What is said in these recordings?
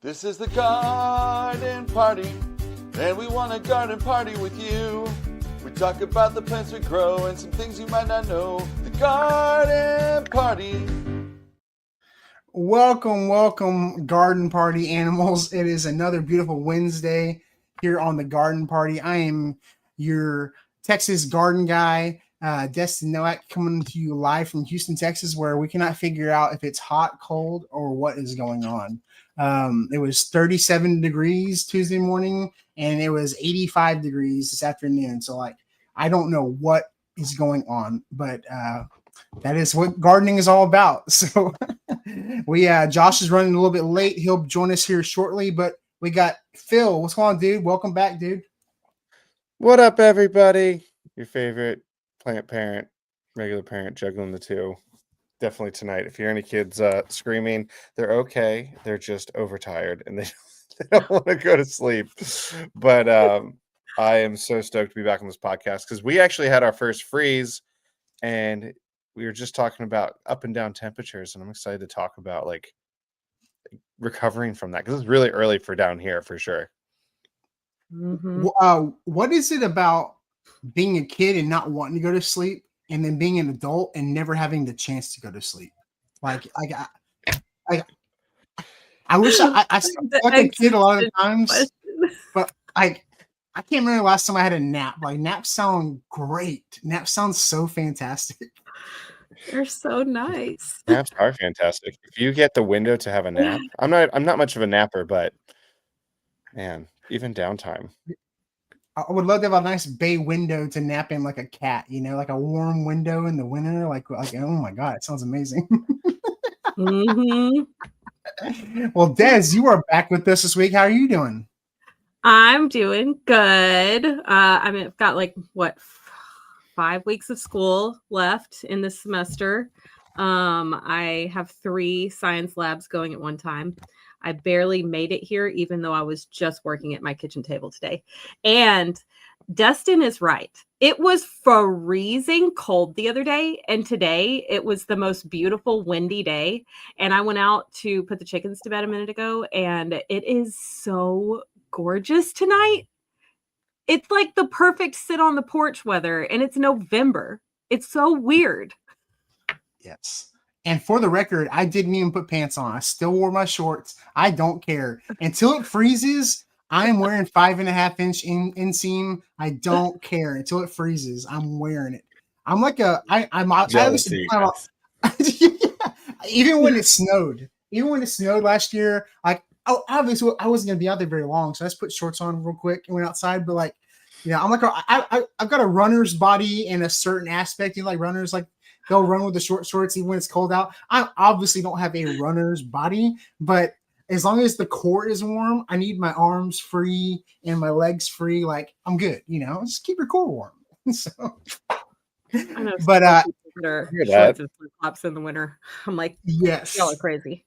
This is the garden party, and we want a garden party with you. We talk about the plants we grow and some things you might not know. The garden party. Welcome, garden party animals. It is another beautiful Wednesday here on the garden party. I am your Texas garden guy, Destin Noak, coming to you live from Houston, Texas, where we cannot figure out if it's hot, cold, or what is going on. It was 37 degrees Tuesday morning, and it was 85 degrees this afternoon. So, I don't know what is going on, but that is what gardening is all about. So Josh is running a little bit late. He'll join us here shortly, but we got Phil. What's going on, dude? Welcome back, dude. What up, everybody? Your favorite plant parent, regular parent, juggling the two. Definitely tonight. If you're any kids screaming, they're okay. They're just overtired and they don't want to go to sleep. But I am so stoked to be back on this podcast because we actually had our first freeze and we were just talking about up and down temperatures, and I'm excited to talk about recovering from that because it's really early for down here for sure. Mm-hmm. What is it about being a kid and not wanting to go to sleep, and then being an adult and never having the chance to go to sleep? I wish I slept like a kid a lot of times, but I can't remember the last time I had a nap. Naps sound great. Naps sound so fantastic. They're so nice. Naps are fantastic. If you get the window to have a nap, I'm not much of a napper, but man, even downtime. I would love to have a nice bay window to nap in like a cat, like a warm window in the winter. Like oh my God, it sounds amazing. Mm-hmm. Well, Des, you are back with us this week. How are you doing? I'm doing good. I've got 5 weeks of school left in this semester. I have 3 science labs going at one time. I barely made it here, even though I was just working at my kitchen table today. And Destin is right. It was freezing cold the other day, and today it was the most beautiful windy day. And I went out to put the chickens to bed a minute ago, and it is so gorgeous tonight. It's like the perfect sit on the porch weather, and it's November. It's so weird. Yes. And for the record, I didn't even put pants on. I still wore my shorts. I don't care. Until it freezes, I am wearing 5.5-inch inseam. I don't care. Until it freezes, I'm wearing it. I'm like jealousy. Even when it snowed last year, obviously I wasn't gonna be out there very long, so I just put shorts on real quick and went outside. But I'm I've got a runner's body in a certain aspect. Runners they'll run with the short shorts even when it's cold out. I obviously don't have a runner's body, but as long as the core is warm, I need my arms free and my legs free. I'm good, just keep your core warm. So, I know, but shorts and flip-flops in the winter. I'm like, yes, y'all are crazy.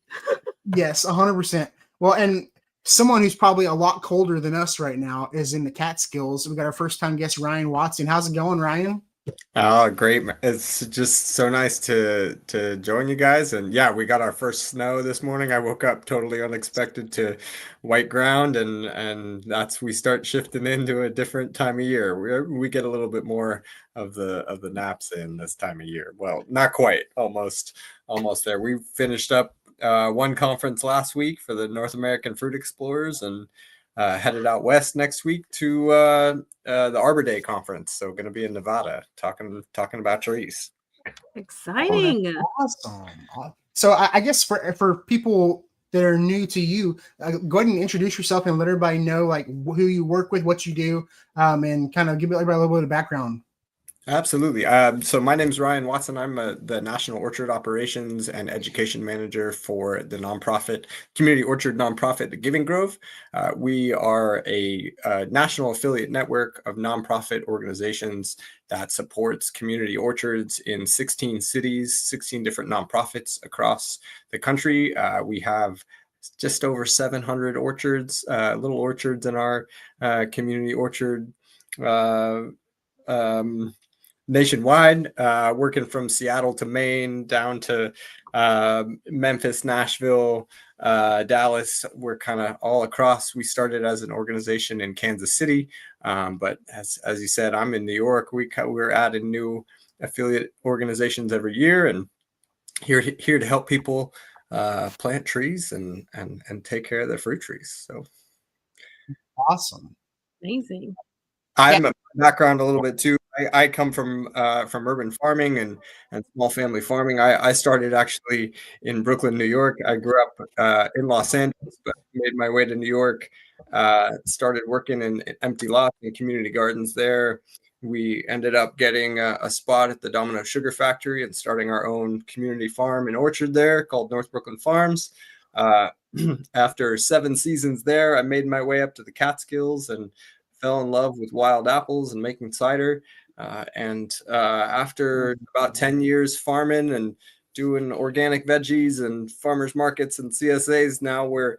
Yes, 100%. Well, and someone who's probably a lot colder than us right now is in the Catskills. We got our first time guest, Ryan Watson. How's it going, Ryan? Oh, great. It's just so nice to join you guys. And yeah, we got our first snow this morning. I woke up totally unexpected to white ground, and we start shifting into a different time of year. We get a little bit more of the naps in this time of year. Well, not quite, almost there. We finished up one conference last week for the North American Fruit Explorers, and headed out west next week to the Arbor Day conference. So going to be in Nevada talking about trees. Exciting. Awesome. So I guess for people that are new to you, go ahead and introduce yourself and let everybody know who you work with, what you do, and kind of give everybody a little bit of background. Absolutely. So my name is Ryan Watson. I'm the National Orchard Operations and Education Manager for the community orchard nonprofit, The Giving Grove. We are a national affiliate network of nonprofit organizations that supports community orchards in 16 cities, 16 different nonprofits across the country. We have just over 700 orchards, little orchards in our community orchard nationwide, working from Seattle to Maine down to Memphis, Nashville, Dallas. We're kind of all across. We started as an organization in Kansas City, but as you said, I'm in New York. We're adding new affiliate organizations every year, and here to help people plant trees and take care of their fruit trees. So Awesome. Amazing. I'm a background a little bit too. I come from urban farming and small family farming. I started actually in Brooklyn, New York. I grew up in Los Angeles, but made my way to New York. Started working in empty lots and community gardens there. We ended up getting a spot at the Domino Sugar Factory and starting our own community farm and orchard there called North Brooklyn Farms. After 7 seasons there, I made my way up to the Catskills and fell in love with wild apples and making cider. After about 10 years farming and doing organic veggies and farmers markets and CSAs, now we're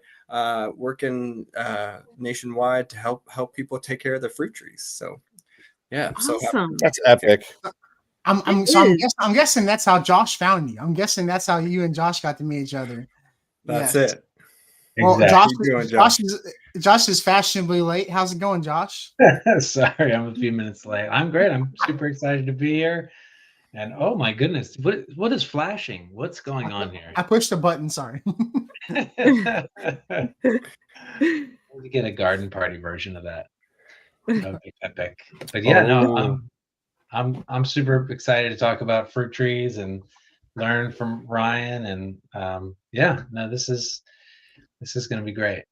working nationwide to help people take care of their fruit trees. So yeah, Awesome. That's epic. I'm guessing that's how Josh found you. I'm guessing that's how you and Josh got to meet each other. That's Yes. it. Well, Exactly. Josh is fashionably late. How's it going, Josh? Sorry, I'm a few minutes late. I'm great. I'm super excited to be here. And oh my goodness, what is flashing? What's going on here? I pushed a button. Sorry. To get a garden party version of that. That would be epic. But yeah, no, I'm super excited to talk about fruit trees and learn from Ryan. And this is going to be great.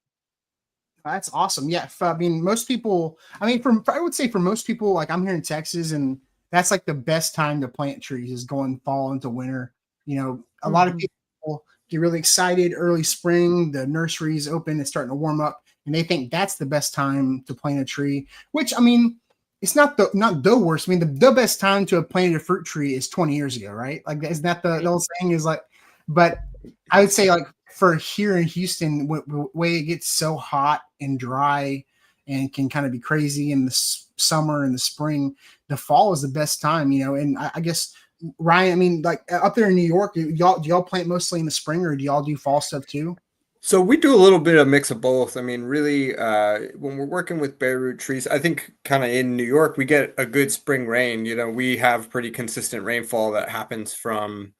That's awesome. Yeah, I mean, most people. I mean, I would say for most people, like I'm here in Texas, and that's like the best time to plant trees is going fall into winter. You know, a lot of people get really excited early spring. The nurseries open, it's starting to warm up, and they think that's the best time to plant a tree. Which I mean, it's not the worst. I mean, the best time to have planted a fruit tree is 20 years ago, right? Like, isn't that the old saying? Is like, but I would say like for here in Houston, the way it gets so hot and dry and can kind of be crazy in the summer and the spring, the fall is the best time, you know. And I guess Ryan, I mean, like up there in New York, do y'all plant mostly in the spring, or do y'all do fall stuff too? So we do a little bit of mix of both. I mean, really, when we're working with bare root trees, I think kind of in New York, we get a good spring rain. You know, we have pretty consistent rainfall that happens from,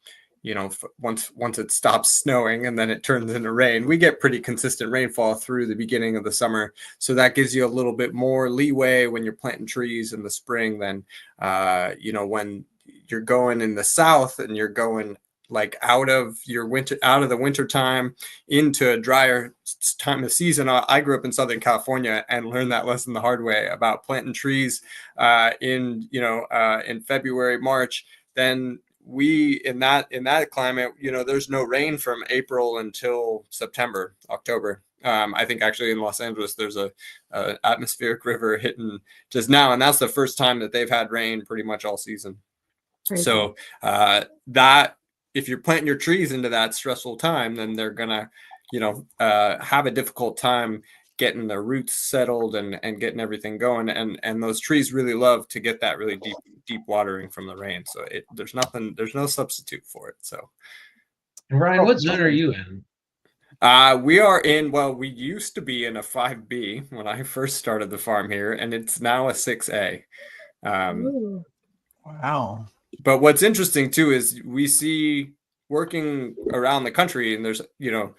you know, once it stops snowing and then it turns into rain. We get pretty consistent rainfall through the beginning of the summer. So that gives you a little bit more leeway when you're planting trees in the spring than, you know, when you're going in the south and you're going like out of the winter time into a drier time of season. I grew up in Southern California and learned that lesson the hard way about planting trees in February, March. Then we in that climate, you know, there's no rain from April until September, October. I think actually in Los Angeles, there's a atmospheric river hitting just now, and that's the first time that they've had rain pretty much all season. Crazy. So that if you're planting your trees into that stressful time, then they're gonna, you know, have a difficult time getting their roots settled and getting everything going. And those trees really love to get that really deep watering from the rain. So there's no substitute for it. So Ryan, what zone are you in? We are in, well, we used to be in a 5B when I first started the farm here, and it's now a 6A. Wow. But what's interesting too is we see working around the country, and there's, you know,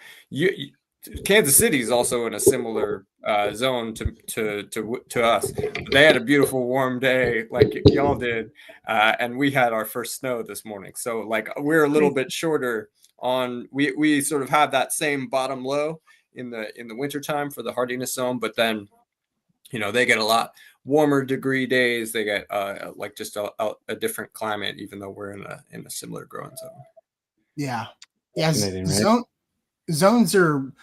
Kansas City is also in a similar zone to us. They had a beautiful warm day like y'all did, and we had our first snow this morning. So like we're a little bit shorter on. We sort of have that same bottom low in the wintertime for the hardiness zone, but then, you know, they get a lot warmer degree days. They get like just a different climate, even though we're in a similar growing zone. Yeah. Zones are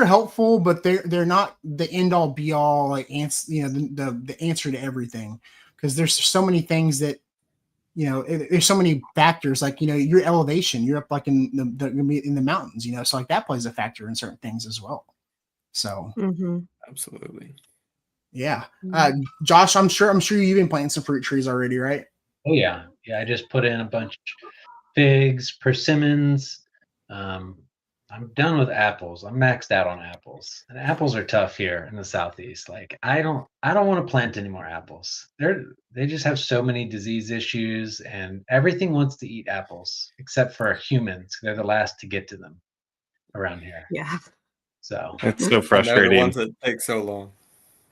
helpful, but they're not the end all be all, like the answer to everything, because there's so many things that, you know, there's so many factors, like, you know, your elevation, you're up like in the mountains, you know, so like that plays a factor in certain things as well. So absolutely. Yeah. Josh, I'm sure you've been planting some fruit trees already, right? Oh yeah, yeah. I just put in a bunch of figs, persimmons. I'm done with apples. I'm maxed out on apples, and apples are tough here in the southeast. Like I don't want to plant any more apples. They just have so many disease issues, and everything wants to eat apples except for humans. They're the last to get to them around here. Yeah. So It's so And they're the frustrating. ones that take so long.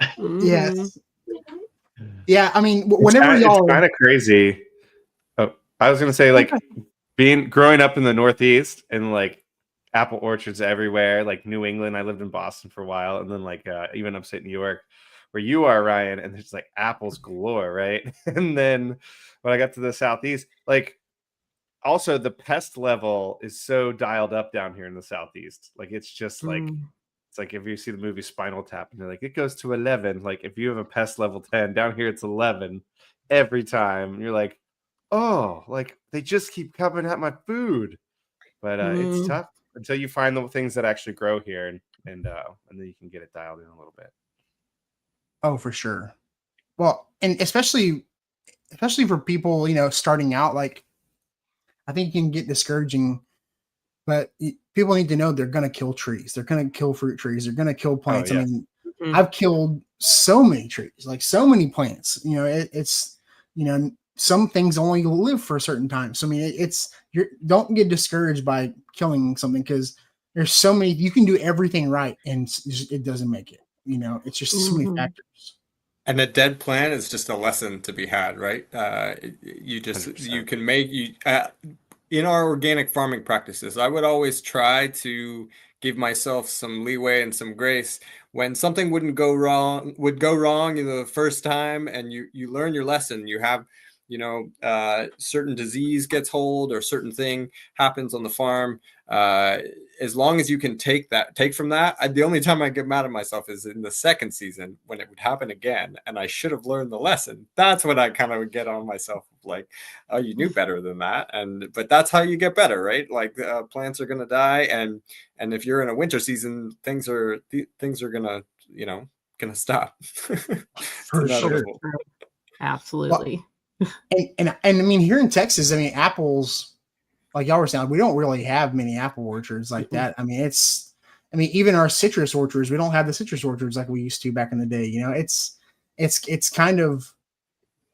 Mhm. Yes. Yeah. I mean, It's whenever kind y'all. of crazy. Oh, I was gonna say, like, growing up in the Northeast and like apple orchards everywhere, like New England. I lived in Boston for a while, and then like even upstate New York, where you are, Ryan, and there's like apples galore, right? And then when I got to the Southeast, like also the pest level is so dialed up down here in the Southeast. Like it's just like Mm. it's like if you see the movie Spinal Tap and they're like it goes to 11. Like if you have a pest level 10, down here it's 11 every time. And you're like, oh, like they just keep coming at my food. But it's Mm. tough until you find the things that actually grow here, and then you can get it dialed in a little bit. Oh, for sure. Well, and especially for people, starting out, like I think it can get discouraging, but people need to know they're going to kill trees. They're going to kill fruit trees. They're going to kill plants. yeah. I mean, Mhm. I've killed so many trees, like so many plants. It's some things only live for a certain time. So I mean, you don't get discouraged by killing something because there's so many. You can do everything right, and it doesn't make it. It's just so many Mhm. factors. And a dead plant is just a lesson to be had, right? You 100%. can make in our organic farming practices, I would always try to give myself some leeway and some grace when something would go wrong, the first time, and you learn your lesson. You have, certain disease gets hold or certain thing happens on the farm. As long as you can take from that, the only time I get mad at myself is in the second season when it would happen again, and I should have learned the lesson. That's when I kind of would get on myself, like, oh, you knew better than that. But that's how you get better, right? Like plants are gonna die, and if you're in a winter season, things are gonna gonna stop. It's For sure. inevitable. Absolutely. And I mean, here in Texas, I mean, apples, like y'all were saying, we don't really have many apple orchards like that. I mean, even our citrus orchards, we don't have the citrus orchards like we used to back in the day. It's kind of,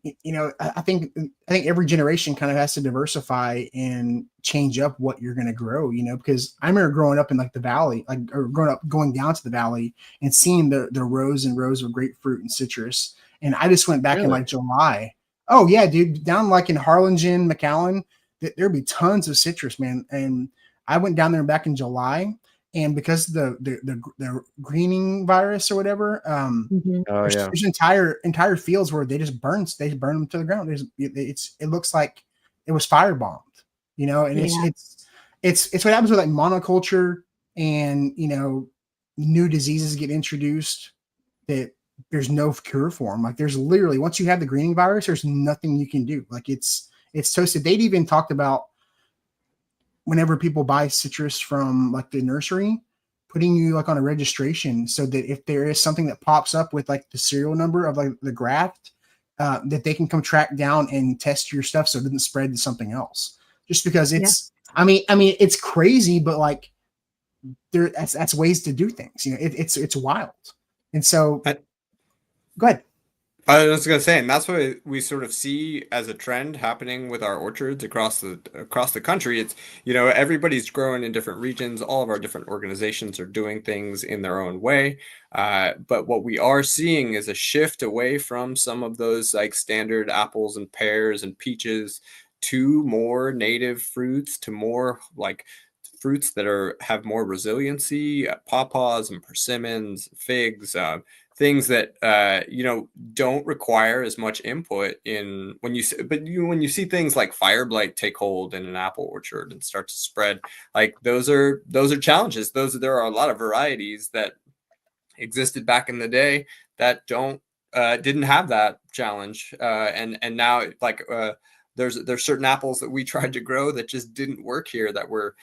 I think every generation kind of has to diversify and change up what you're going to grow, because I remember growing up in like the valley, or growing up going down to the valley and seeing the rows and rows of grapefruit and citrus. And I just went back in Really? like July. Oh yeah, dude, down like in Harlingen, McAllen, there'd be tons of citrus, man. And I went down there back in July, and because the greening virus or whatever, Mhm. Oh yeah. there's entire fields where they burn them to the ground. It looks like it was firebombed, and Yeah. it's what happens with like monoculture, and new diseases get introduced that there's no cure for them. Like there's literally, once you have the greening virus, there's nothing you can do. Like it's toasted. They'd even talked about whenever people buy citrus from like the nursery, putting you like on a registration so that if there is something that pops up with like the serial number of like the graft, that they can come track down and test your stuff so it doesn't spread to something else. Just because I mean, it's crazy, but like that's ways to do things. It's wild. And so, go ahead. I was going to say, and that's what we sort of see as a trend happening with our orchards across the country. It's, everybody's growing in different regions. All of our different organizations are doing things in their own way. But what we are seeing is a shift away from some of those like standard apples and pears and peaches to more native fruits, to more like fruits that have more resiliency, pawpaws and persimmons, figs, things that don't require as much input in when you see things like fire blight take hold in an apple orchard and start to spread, like those are challenges. There are a lot of varieties that existed back in the day that didn't have that challenge, and now like there's certain apples that we tried to grow that just didn't work here, that were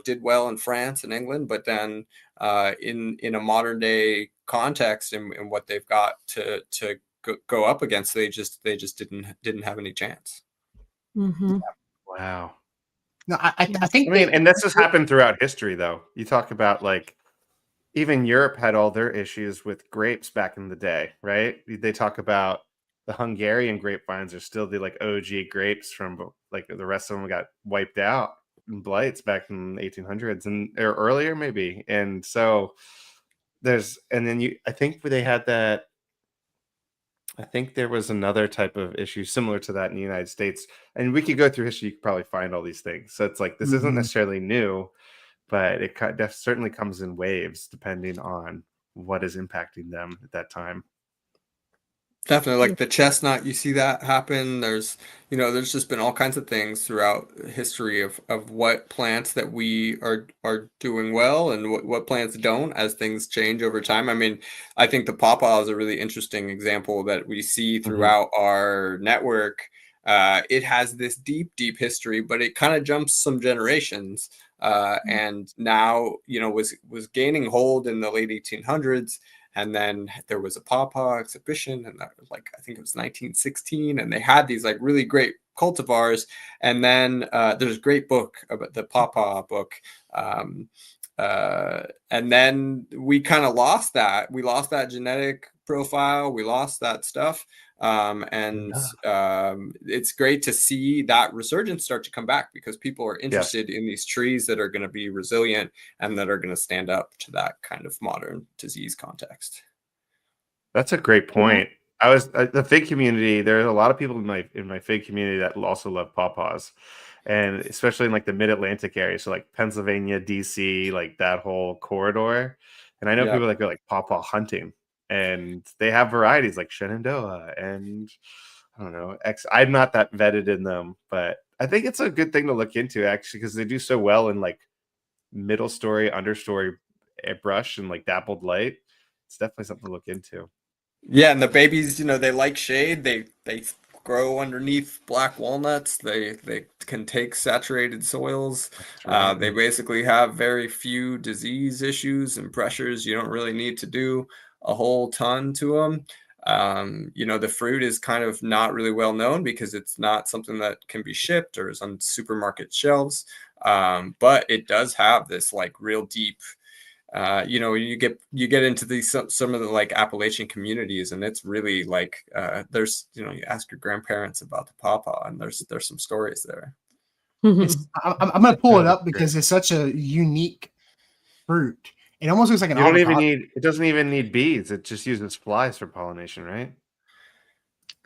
did well in France and England, but then in a modern day context and what they've got to go up against. They just didn't have any chance. Mm-hmm. Wow. No, I think. I mean, and this has happened throughout history, though. You talk about like even Europe had all their issues with grapes back in the day, right? They talk about the Hungarian grapevines are still the like OG grapes from like the rest of them got wiped out in blights back in the 1800s and or earlier maybe. And so and then I think they had that. I think there was another type of issue similar to that in the United States. And we could go through history, you could probably find all these things. So it's like this isn't necessarily new, but it certainly comes in waves depending on what is impacting them at that time. Definitely, like the chestnut, you see that happen. There's just been all kinds of things throughout history of what plants that we are doing well and what plants don't as things change over time. I mean, I think the pawpaw is a really interesting example that we see throughout our network. It has this deep history, but it kind of jumps some generations. And now, was gaining hold in the late 1800s. And then there was a pawpaw exhibition, and that was like, I think it was 1916, and they had these like really great cultivars. And then there's a great book about the pawpaw book. And then we kind of lost that. We lost that genetic profile. We lost that stuff. It's great to see that resurgence start to come back because people are interested in these trees that are going to be resilient and that are going to stand up to that kind of modern disease context. That's a great point. I was the fig community. There are a lot of people in my fig community that also love pawpaws, and especially in like the mid-Atlantic area, so like Pennsylvania, DC, like that whole corridor. And I know people that go like pawpaw hunting. And they have varieties like Shenandoah and I don't know. I'm not that vetted in them, but I think it's a good thing to look into actually because they do so well in like middle story, understory brush and like dappled light. It's definitely something to look into. Yeah, and the babies, they like shade. They grow underneath black walnuts. They can take saturated soils. Right. They basically have very few disease issues and pressures. You don't really need to do a whole ton to them. The fruit is kind of not really well known because it's not something that can be shipped or is on supermarket shelves. But it does have this like real deep, you get into these some of the like Appalachian communities, and it's really like there's you ask your grandparents about the pawpaw, and there's some stories there. I'm gonna pull it up because it's such a unique fruit. It almost looks like an avocado. It doesn't even need bees. It just uses flies for pollination, right?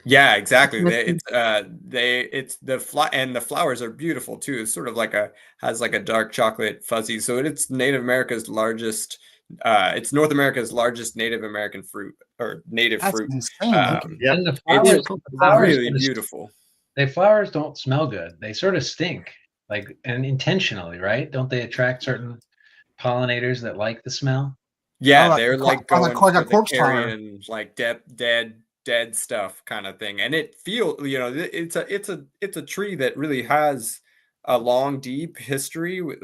Yeah, exactly. It's the fly, and the flowers are beautiful too. It's sort of like has like a dark chocolate fuzzy. So it's Native America's largest. It's North America's largest Native American fruit or native fruit. Insane. And the flowers really beautiful. The flowers don't smell good. They sort of stink, and intentionally, right? Don't they attract certain pollinators that like the smell? Yeah, they're like going for the carrion, like dead stuff kind of thing. And it feels, it's a tree that really has a long, deep history with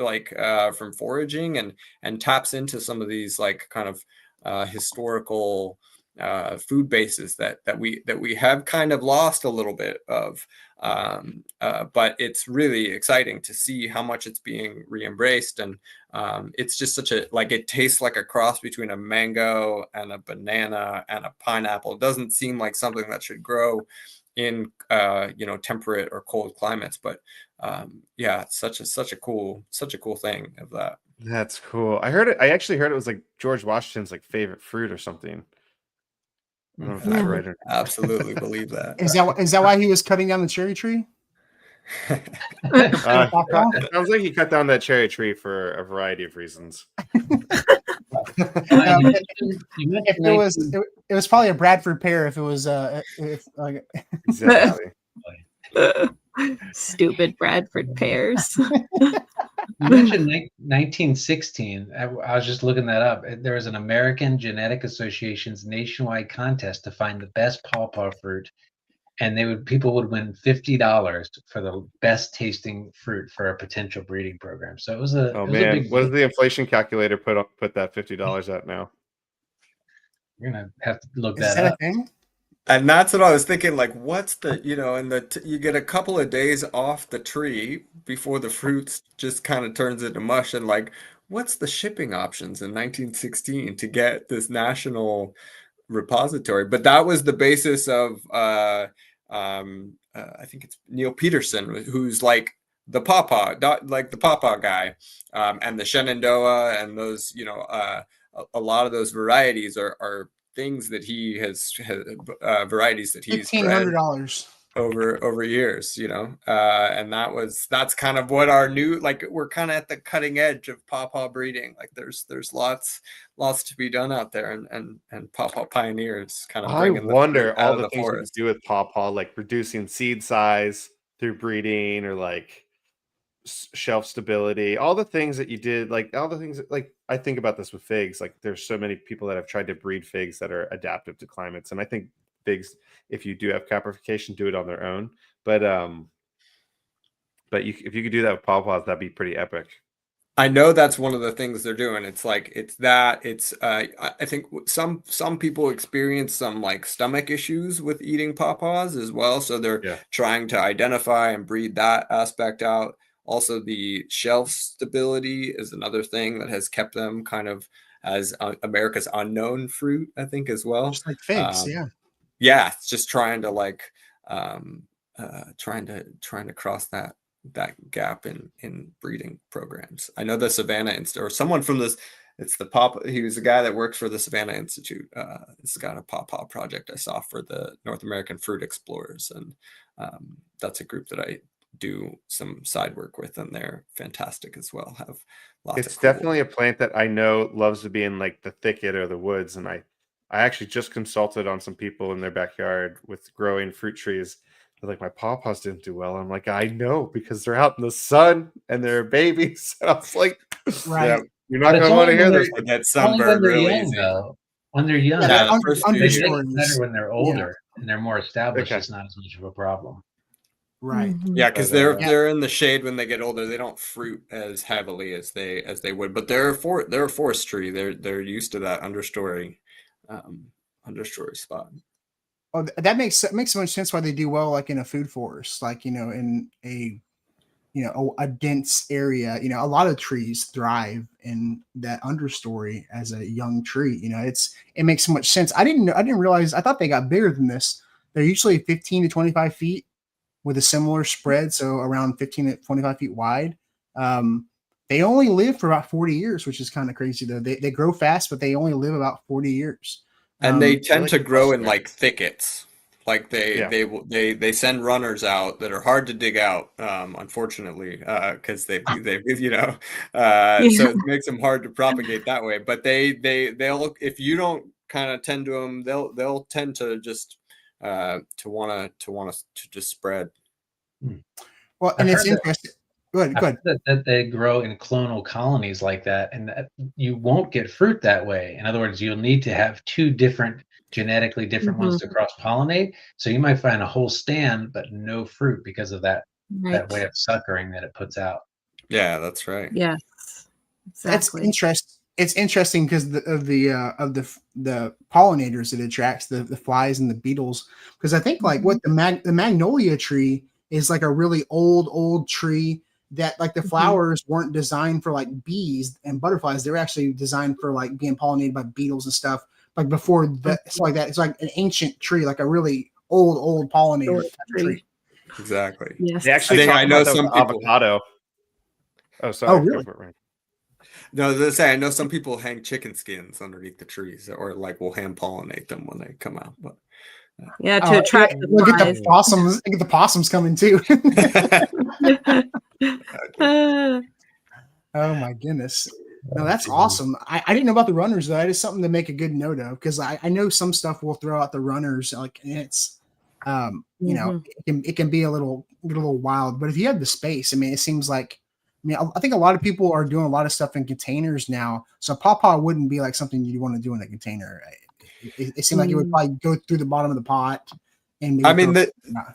from foraging and taps into some of these like kind of historical food bases that we have kind of lost a little bit of. But it's really exciting to see how much it's being re-embraced, and it's just such it tastes like a cross between a mango and a banana and a pineapple. It doesn't seem like something that should grow in temperate or cold climates, but it's such a cool thing of that. That's cool. I actually heard it was like George Washington's like favorite fruit or something. I don't know if that's right or not. Absolutely believe that. Is that why he was cutting down the cherry tree? It sounds like he cut down that cherry tree for a variety of reasons. It was probably a Bradford pear if it was exactly. Stupid Bradford pears. You mentioned 1916. I was just looking that up. There was an American Genetic Association's nationwide contest to find the best pawpaw fruit, and people would win $50 for the best tasting fruit for a potential breeding program. So it was a. Oh man, what does the inflation calculator put that $50 at now? You're gonna have to look Is that up. A thing? And that's what I was thinking, like, what's the, and you get a couple of days off the tree before the fruit just kind of turns into mush. And like, what's the shipping options in 1916 to get this national repository? But that was the basis of, I think it's Neil Peterson, who's like the like the pawpaw guy, and the Shenandoah and those, a lot of those varieties are things that he has varieties that he's bred $1,500. over years, and that's kind of what our new, like, we're kind of at the cutting edge of pawpaw breeding. Like there's lots to be done out there, and pawpaw pioneers kind of I bringing the wonder fruit all out of the the things we can forest. do with pawpaw, like reducing seed size through breeding, or like shelf stability, all the things that you did, like all the things that, like, I think about this with figs. Like there's so many people that have tried to breed figs that are adaptive to climates, and I think figs, if you do have caprification, do it on their own. But if you could do that with pawpaws, that'd be pretty epic. I know that's one of the things they're doing. It's like I think some people experience some like stomach issues with eating pawpaws as well, so they're Yeah. trying to identify and breed that aspect out. Also, the shelf stability is another thing that has kept them kind of as America's unknown fruit, I think, as well. Just like figs, yeah. Yeah, it's just trying to like trying to cross that gap in breeding programs. I know the Savannah Institute, or someone from this, it's the pop. He was the guy that works for the Savannah Institute. It's got a pawpaw project I saw for the North American Fruit Explorers, and that's a group that I do some side work with, and they're fantastic as well. Have lots It's of cool. definitely a plant that I know loves to be in like the thicket or the woods, and I actually just consulted on some people in their backyard with growing fruit trees. They're like, my pawpaws didn't do well. I'm like, I know, because they're out in the sun and they're babies. And I was like, Right. Yeah, you're not But going it's to want to only hear when this. they get only when sunburned they're real young, easy. though. When they're young, Yeah, Yeah, the first few they years. get understories. better when they're Yeah. older and they're more established. Okay. It's not as much of a problem. Right. Mhm. Yeah, because But, they're in the shade when they get older. They don't fruit as heavily as they would, but they're a forest tree. They're used to that understory spot. Oh, that makes so much sense why they do well, like in a food forest, like in a a dense area. A lot of trees thrive in that understory as a young tree. It makes so much sense. I didn't realize. I thought they got bigger than this. They're usually 15 to 25 feet with a similar spread, so around 15 to 25 feet wide. They only live for about 40 years, which is kind of crazy though. They grow fast, but they only live about 40 years. And they tend like to grow in cluster. like thickets. Like Yeah. they send runners out that are hard to dig out, unfortunately, because so it makes them hard to propagate that way. But they'll, if you don't kind of tend to them, they'll tend to just to just spread. Well, and I've it's heard that- interesting. Go ahead. I've heard that they grow in clonal colonies like that, and that you won't get fruit that way. In other words, you'll need to have two different, genetically different ones to cross pollinate. So you might find a whole stand, but no fruit because of that way of suckering that it puts out. Yeah, that's right. Yes, exactly. That's interesting. It's interesting because of the pollinators it attracts, the flies and the beetles. Because I think like what the magnolia tree is like a really old tree that like the flowers weren't designed for like bees and butterflies. They were actually designed for like being pollinated by beetles and stuff. Like before that, it's like that. It's like an ancient tree, like a really old pollinator tree. Exactly. Yes. They actually I know some people. avocado. Oh, sorry. Oh, really? Go for it, Ryan. No, they say I know some people hang chicken skins underneath the trees, or like will hand pollinate them when they come out. But Yeah, to attract the look at flies. the possums. Look at the possums coming too. Oh my goodness. No, that's awesome. I didn't know about the runners though. That is something to make a good note of, because I know some stuff will throw out the runners, like, and it's it can be a little wild. But if you have the space, I mean, it seems like, I think a lot of people are doing a lot of stuff in containers now. So pawpaw wouldn't be like something you'd want to do in a container. It seemed like it would probably go through the bottom of the pot. And I mean,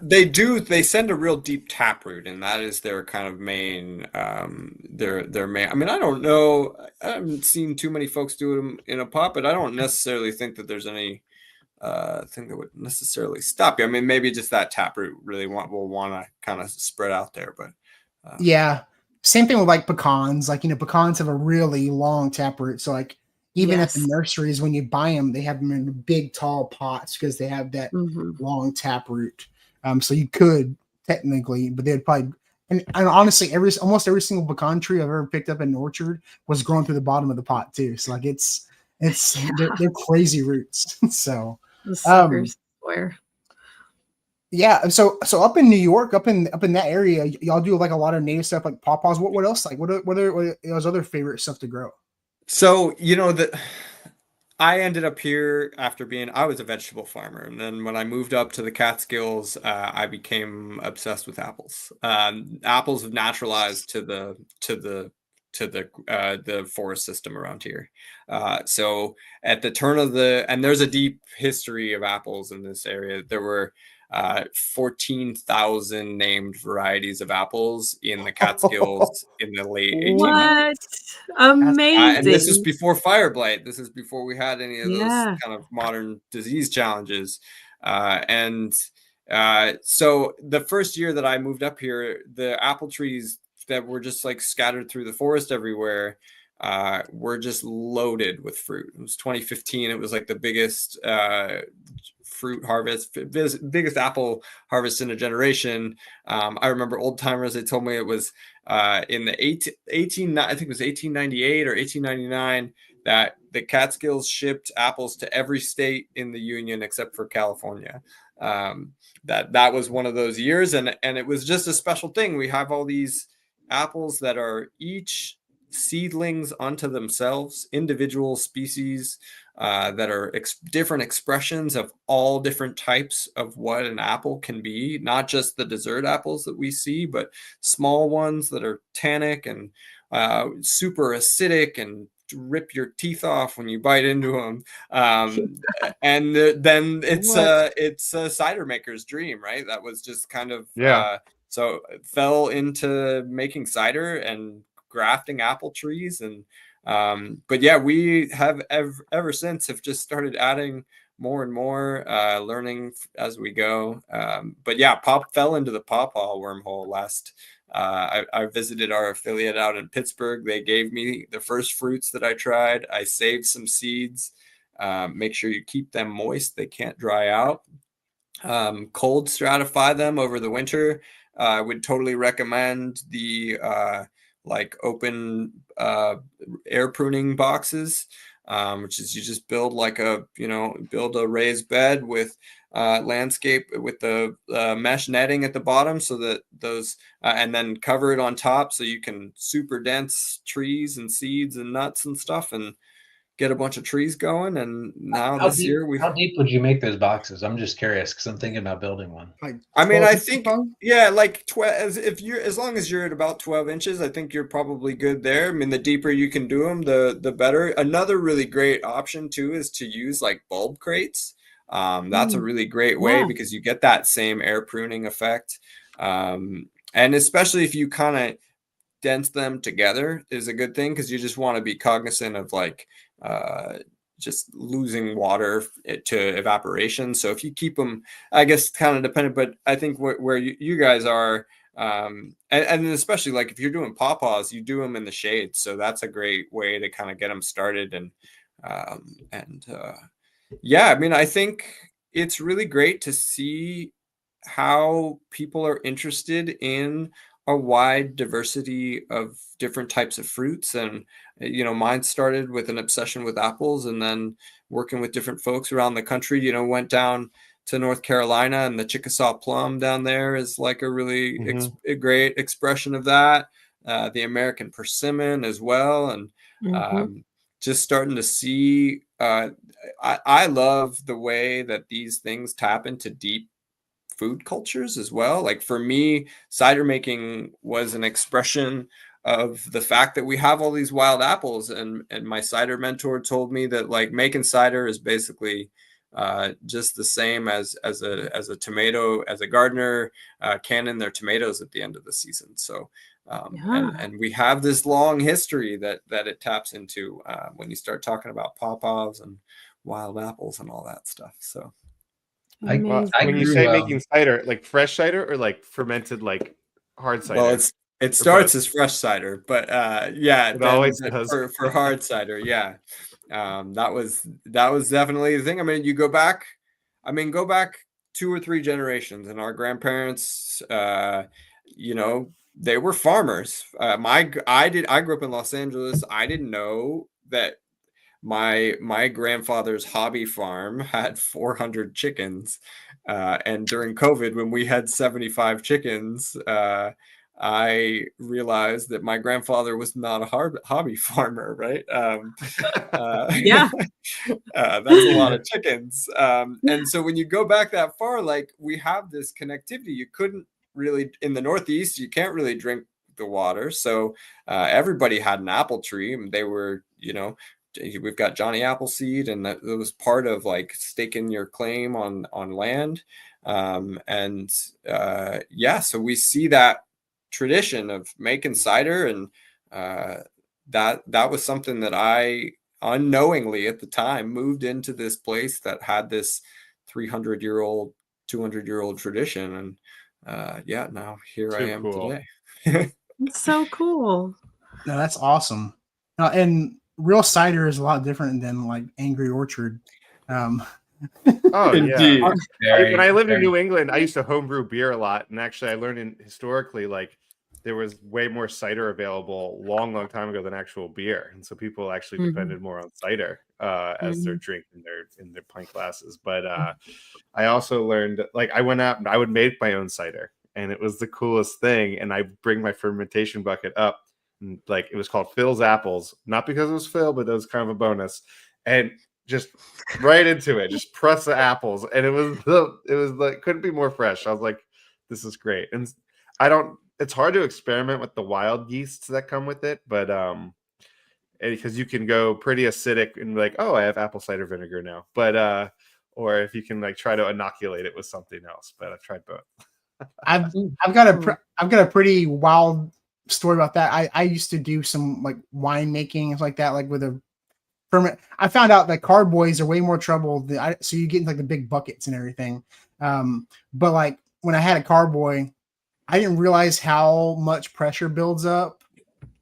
they send a real deep taproot, and that is their kind of main, their main. I mean, I don't know. I haven't seen too many folks do them in a pot, but I don't necessarily think that there's any thing that would necessarily stop you. I mean, maybe just that taproot really will want to kind of spread out there, but Yeah. Same thing with like pecans. Like, pecans have a really long taproot. So like even at the Yes. nurseries, when you buy them, they have them in big, tall pots because they have that Hmm. long taproot. So you could technically, but they'd probably and honestly, almost every single pecan tree I've ever picked up in an orchard was growing through the bottom of the pot too. So like Yeah, they're crazy roots. So the um suckers swear. yeah, so up in New York, up in that area, y'all do like a lot of native stuff like pawpaws. What else? Like what are y'all's other favorite stuff to grow? so I ended up here after I was a vegetable farmer, and then when I moved up to the Catskills, I became obsessed with apples. Apples have naturalized to the forest system around here. So at the turn of and there's a deep history of apples in this area. There were 14,000 named varieties of apples in the Catskills in the late 1800s. What? That's And this is Amazing. before fire blight. This is before we had any of those Yeah. kind of modern disease challenges. And so the first year that I moved up here, the apple trees that were just like scattered through the forest everywhere were just loaded with fruit. It was 2015. It was like the biggest fruit harvest, biggest apple harvest in a generation. I remember old timers, they told me it was in the 18 I think it was 1898 or 1899 that the Catskills shipped apples to every state in the union except for California. That was one of those years, and it was just a special thing. We have all these apples that are each seedlings unto themselves, individual species that are different expressions of all different types of what an apple can be, not just the dessert apples that we see, but small ones that are tannic and super acidic and rip your teeth off when you bite into them. And then What? it's a cider maker's dream, right? That was just kind of Yeah. so it fell into making cider and grafting apple trees. And but yeah, we have ever since have just started adding more and more, learning as we go. But yeah, pop fell into the pawpaw wormhole last. I visited our affiliate out in Pittsburgh. They gave me the first fruits that I tried. I saved some seeds. Make sure you keep them moist; they can't dry out. Cold stratify them over the winter. I would totally recommend the like open air pruning boxes, which is you just build like build a raised bed with landscape with the mesh netting at the bottom, so that those and then cover it on top so you can super dense trees and seeds and nuts and stuff, and get a bunch of trees going. And now How this deep? year How deep would you make those boxes? I'm just curious because I'm thinking about building one. like I mean, 12 I inches think, long? yeah, like 12, as long as you're at about 12 inches, I think you're probably good there. I mean, the deeper you can do them, the better. Another really great option too is to use like bulb crates. That's a Mm, really great way yeah. because you get that same air pruning effect. And especially if you kind of dense them together is a good thing, because you just want to be cognizant of like uh, just losing water to evaporation. So if you keep them, I guess kind of dependent, but I think where you guys are, and especially like if you're doing pawpaws, you do them in the shade. So that's a great way to kind of get them started. And yeah, I mean, I think it's really great to see how people are interested in a wide diversity of different types of fruits. And mine started with an obsession with apples, and then working with different folks around the country. Went down to North Carolina, and the Chickasaw plum down there is like a really a great expression of that. The American persimmon as well. And Hmm. just starting to see, I love the way that these things tap into deep food cultures as well. Like for me, cider making was an expression of the fact that we have all these wild apples. And my cider mentor told me that like making cider is basically just the same as a tomato, as a gardener canning their tomatoes at the end of the season. So And we have this long history that it taps into when you start talking about pawpaws and wild apples and all that stuff. So I When you grew say making cider, like fresh cider or like fermented, like hard cider? well, it starts as fresh cider, but yeah, It always does. for hard cider, yeah. That was definitely the thing. I mean, you go back 2 or 3 generations, and our grandparents, you know, they were farmers. I grew up in Los Angeles. I didn't know that my grandfather's hobby farm had 400 chickens, and during COVID, when we had 75 chickens, I realized that my grandfather was not a hobby farmer, right? Yeah. That's a lot of chickens. And so when you go back that far, like, we have this connectivity. You couldn't really, in the Northeast, you can't really drink the water. So everybody had an apple tree, and they were, you know, we've got Johnny Appleseed, and that was part of like staking your claim on land. Yeah, so we see that tradition of making cider, and that was something that I unknowingly at the time moved into this place that had this 300-year-old, 200-year-old tradition, and yeah, now here I am today. It's so cool. No, that's awesome. And real cider is a lot different than like Angry Orchard. Oh, Indeed. Yeah. When I lived in New England, I used to homebrew beer a lot. And actually, I learned historically, like, there was way more cider available long time ago than actual beer. And so people actually depended more on cider as their drink in their pint glasses. But I also learned, like, I went out and I would make my own cider. And it was the coolest thing. And I bring my fermentation bucket up. And, like, it was called Phil's Apples. Not because it was Phil, but it was kind of a bonus. And just right into it, just press the apples, and it was like, couldn't be more fresh. I was like, this is great. And it's hard to experiment with the wild yeasts that come with it, but because you can go pretty acidic and be like, oh, I have apple cider vinegar now, but or if you can like try to inoculate it with something else. But I've tried both. I've got a pretty wild story about that. I used to do some like wine making like that, like with a ferment. I found out that carboys are way more trouble so you get like the big buckets and everything. But like when I had a carboy, I didn't realize how much pressure builds up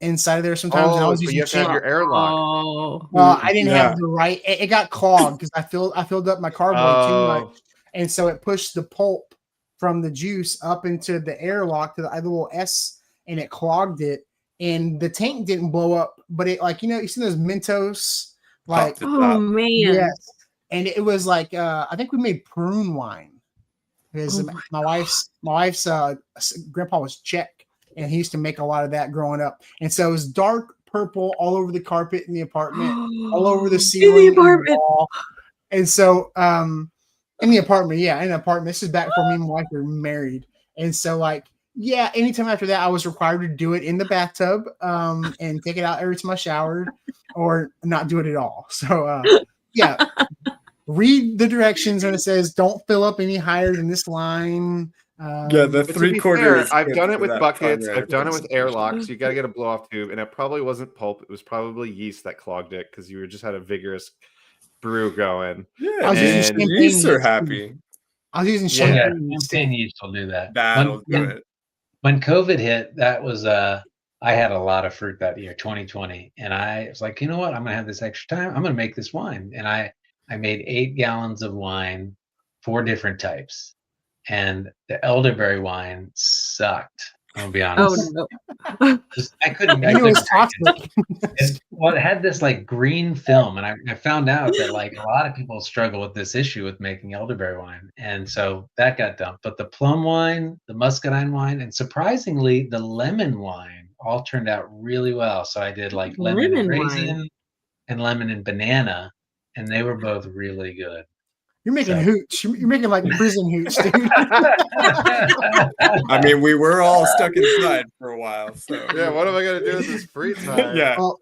inside of there sometimes. And I was using you have to have your airlock. Well, I didn't have the right. It got clogged because I filled up my carboy too much, and so it pushed the pulp from the juice up into the airlock to the little S, and it clogged it. And the tank didn't blow up, but it, like, you know, you see those Mentos. Like, oh man, yes, and it was like I think we made prune wine because my wife's grandpa was Czech, and he used to make a lot of that growing up, and so it was dark purple all over the carpet in the apartment, all over the ceiling, in the apartment. And so in the apartment, this is back before me and my wife were married, and so like. Yeah, anytime after that, I was required to do it in the bathtub and take it out every time I showered or not do it at all. So, yeah, read the directions when it says don't fill up any higher than this line. Yeah, the 3/4. I've done it with buckets. I've done it with airlocks. You got to get a blow off tube. And it probably wasn't pulp. It was probably yeast that clogged it because you just had a vigorous brew going. Yeah, yeast are happy. I was using champagne. Yeah, champagne yeast will do that. That'll do it. When COVID hit, that was I had a lot of fruit that year, 2020, and I was like, you know what? I'm gonna have this extra time. I'm gonna make this wine, and I made 8 gallons of wine, 4 different types, and the elderberry wine sucked. I'll be honest. Oh no! I couldn't. Well, it had this like green film, and I found out that like a lot of people struggle with this issue with making elderberry wine, and so that got dumped. But the plum wine, the muscadine wine, and surprisingly, the lemon wine all turned out really well. So I did like lemon and raisin and lemon and banana, and they were both really good. You're making hooch. You're making like prison hooch, dude. I mean, we were all stuck inside for a while. So yeah, what am I gonna do with this free time? Yeah, well,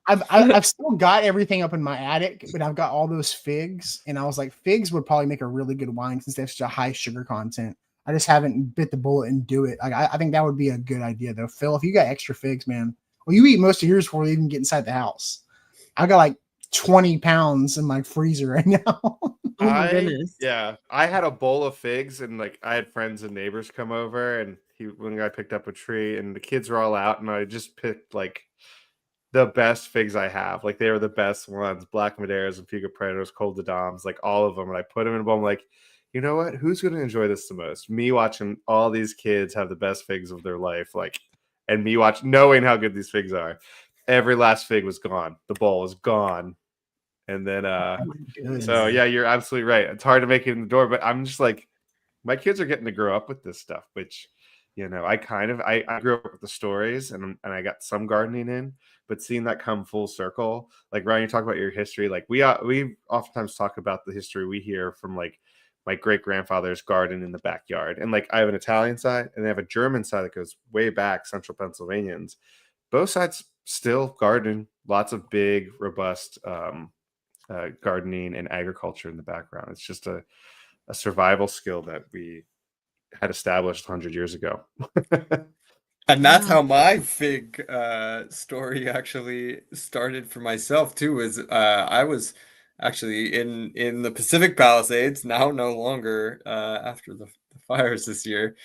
I've still got everything up in my attic, but I've got all those figs, and I was like, figs would probably make a really good wine since they have such a high sugar content. I just haven't bit the bullet and do it. Like I think that would be a good idea though. Phil, if you got extra figs, man, well, you eat most of yours before you even get inside the house. I got like 20 pounds in my freezer right now. Oh my goodness. I had a bowl of figs, and like I had friends and neighbors come over, and one guy picked up a tree, and the kids were all out, and I just picked like the best figs I have. Like they were the best ones, Black Madeiras and Fuga Predators, Cold de Doms, like all of them. And I put them in a bowl. I'm like, you know what? Who's going to enjoy this the most? Me watching all these kids have the best figs of their life, like, and me knowing how good these figs are. Every last fig was gone. The bowl was gone. And then, so yeah, you're absolutely right. It's hard to make it in the door, but I'm just like, my kids are getting to grow up with this stuff, which, you know, I grew up with the stories and I got some gardening in, but seeing that come full circle, like Ryan, you talk about your history, like we oftentimes talk about the history we hear from like my great grandfather's garden in the backyard. And like I have an Italian side and I have a German side that goes way back, central Pennsylvanians. Both sides still garden, lots of big, robust gardening and agriculture in the background. It's just a survival skill that we had established 100 years ago. And that's how my fig story actually started for myself too. Is I was actually in the Pacific Palisades, now no longer after the fires this year,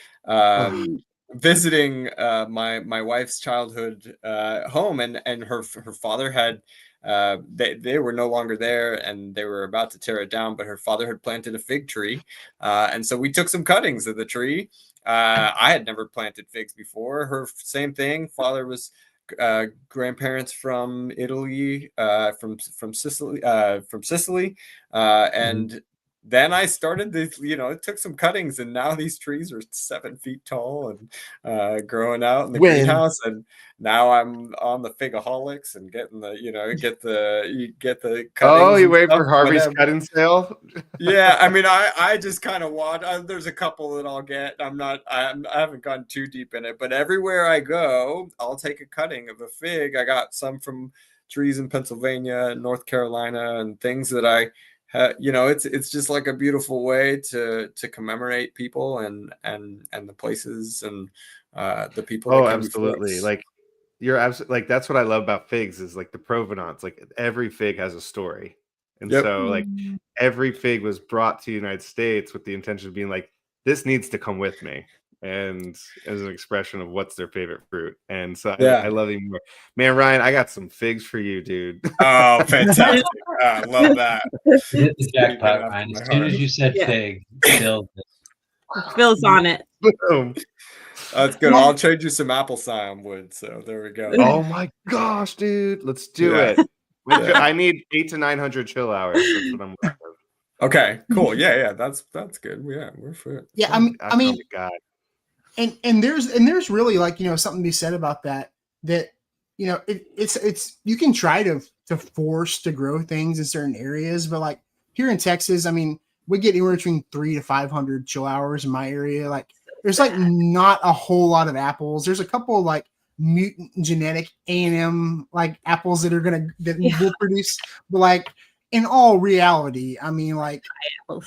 visiting my wife's childhood home, and her father had they were no longer there and they were about to tear it down, but her father had planted a fig tree, and so we took some cuttings of the tree. I had never planted figs before. Her same thing. Father was grandparents from Italy, from Sicily, and then I started this. You know, it took some cuttings, and now these trees are 7 feet tall and growing out in the greenhouse. And now I'm on the figaholics and getting the, you get the cuttings. Oh, you wait for Harvey's cutting sale? Yeah, I mean, I just kind of watch. There's a couple that I'll get. I haven't gone too deep in it, but everywhere I go, I'll take a cutting of a fig. I got some from trees in Pennsylvania, North Carolina, and things that it's just like a beautiful way to commemorate people and the places and the people. Oh, absolutely. Like you're absolutely like, that's what I love about figs is like the provenance. Like every fig has a story. And so like every fig was brought to the United States with the intention of being like, this needs to come with me. And as an expression of what's their favorite fruit. And so I love you more. Man, Ryan, I got some figs for you, dude. Oh, fantastic. I love that. Hit the jackpot, Ryan. As soon as you said fig, Phil's on it. Boom. That's good. I'll trade you some apple cinnamon wood. So there we go. Oh my gosh, dude. Let's do it. I need 800 to 900 chill hours. That's what I'm looking for. Okay, cool. Yeah, that's good. Yeah, we're for it. Yeah, I mean, God. And there's really like, something to be said about that it's you can try to force to grow things in certain areas, but like here in Texas, I mean, we get anywhere between 300 to 500 chill hours in my area. Like there's like not a whole lot of apples. There's a couple of like mutant genetic A&M like apples that will produce, but like in all reality, I mean, like we're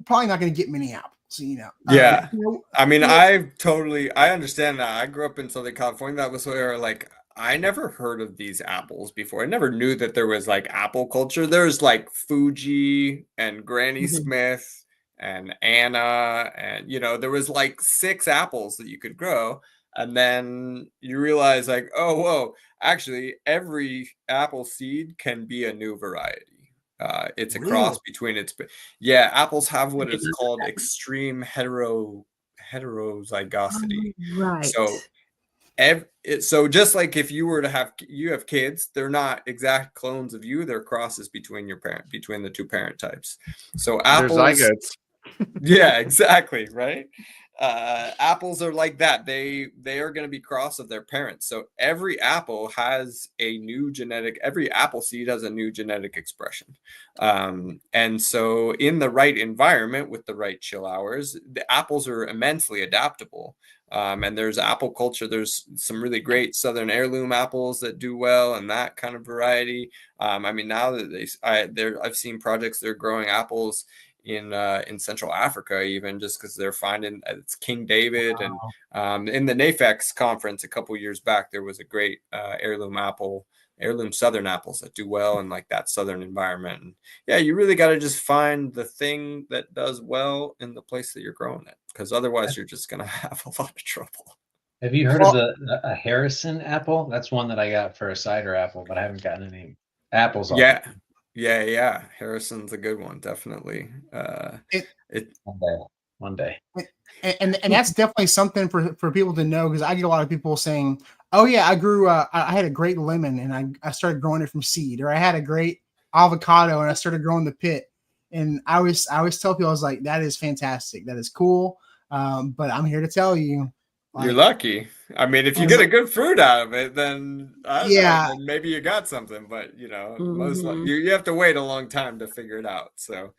probably not going to get many apples. Yeah. I mean, I understand that. I grew up in Southern California. That was where like I never heard of these apples before. I never knew that there was like apple culture. There's like Fuji and Granny Smith and Anna, and there was like 6 apples that you could grow. And then you realize like, oh, whoa, actually every apple seed can be a new variety. It's a cross between apples have what is called extreme heterozygosity. Right. So just like if you were to have kids, they're not exact clones of you, they're crosses between the 2 parent types. So apples, they're zygotes. Yeah, exactly, right? Apples are like that. They are going to be cross of their parents. So every apple has every apple seed has a new genetic expression. And so in the right environment with the right chill hours, the apples are immensely adaptable. And there's apple culture. There's some really great Southern heirloom apples that do well and that kind of variety. I mean, now that I've seen projects that are growing apples in Central Africa, even just because they're finding it's King David. And in the NAFEX conference a couple years back, there was a great heirloom southern apples that do well in like that southern environment. And yeah, you really got to just find the thing that does well in the place that you're growing it, because otherwise you're just going to have a lot of trouble. Have you heard of a Harrison apple? That's one that I got for a cider apple, but I haven't gotten any apples off. Yeah. Harrison's a good one, definitely. One day. And that's definitely something for people to know, because I get a lot of people saying, "Oh yeah, I had a great lemon and I started growing it from seed," or I had a great avocado and I started growing the pit. And I always tell people, I was like, that is fantastic, that is cool. But I'm here to tell you, you're lucky. I mean, if you get a good fruit out of it, then then maybe you got something. But most you have to wait a long time to figure it out. So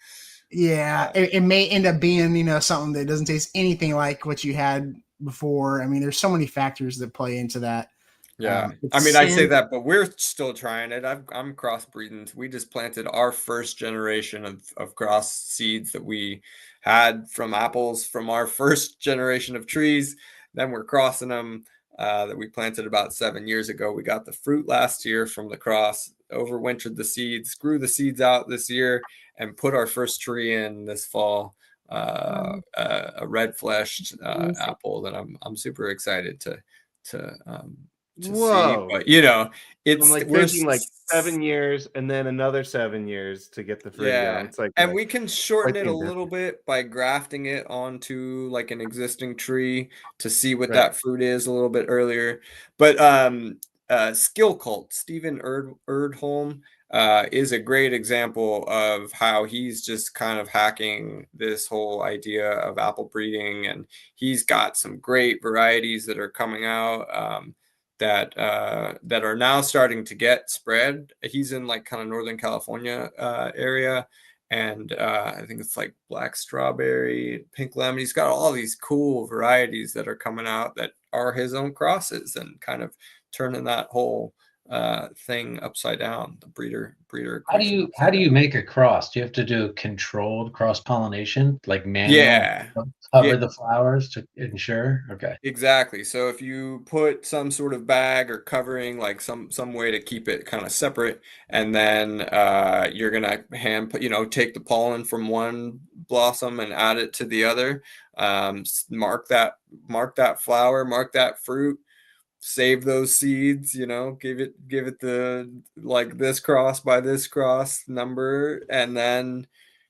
yeah, it may end up being something that doesn't taste anything like what you had before. I mean, there's so many factors that play into that. Yeah, I mean, I say that, but we're still trying it. I'm crossbreeding. We just planted our first generation of cross seeds that we had from apples from our first generation of trees. Then we're crossing them that we planted about 7 years ago. We got the fruit last year from the cross, overwintered the seeds, grew the seeds out this year, and put our first tree in this fall. A red fleshed apple that I'm super excited to see. But it's I'm like thinking like 7 years and then another 7 years to get the fruit going. It's like, and we can shorten it a little bit by grafting it onto like an existing tree to see what that fruit is a little bit earlier. But Skill Cult, Stephen Erdholm, is a great example of how he's just kind of hacking this whole idea of apple breeding, and he's got some great varieties that are coming out that are now starting to get spread. He's in like kind of Northern California area, and I think it's like black strawberry, pink lemon. He's got all these cool varieties that are coming out that are his own crosses, and kind of turning that whole thing upside down. The breeder. How do you make a cross? Do you have to do controlled cross pollination, like manual? Cover the flowers to ensure? Okay. Exactly. So if you put some sort of bag or covering, like some way to keep it kind of separate, and then you're gonna take the pollen from one blossom and add it to the other. Mark that flower, mark that fruit, save those seeds, give it the like this cross by this cross number, and then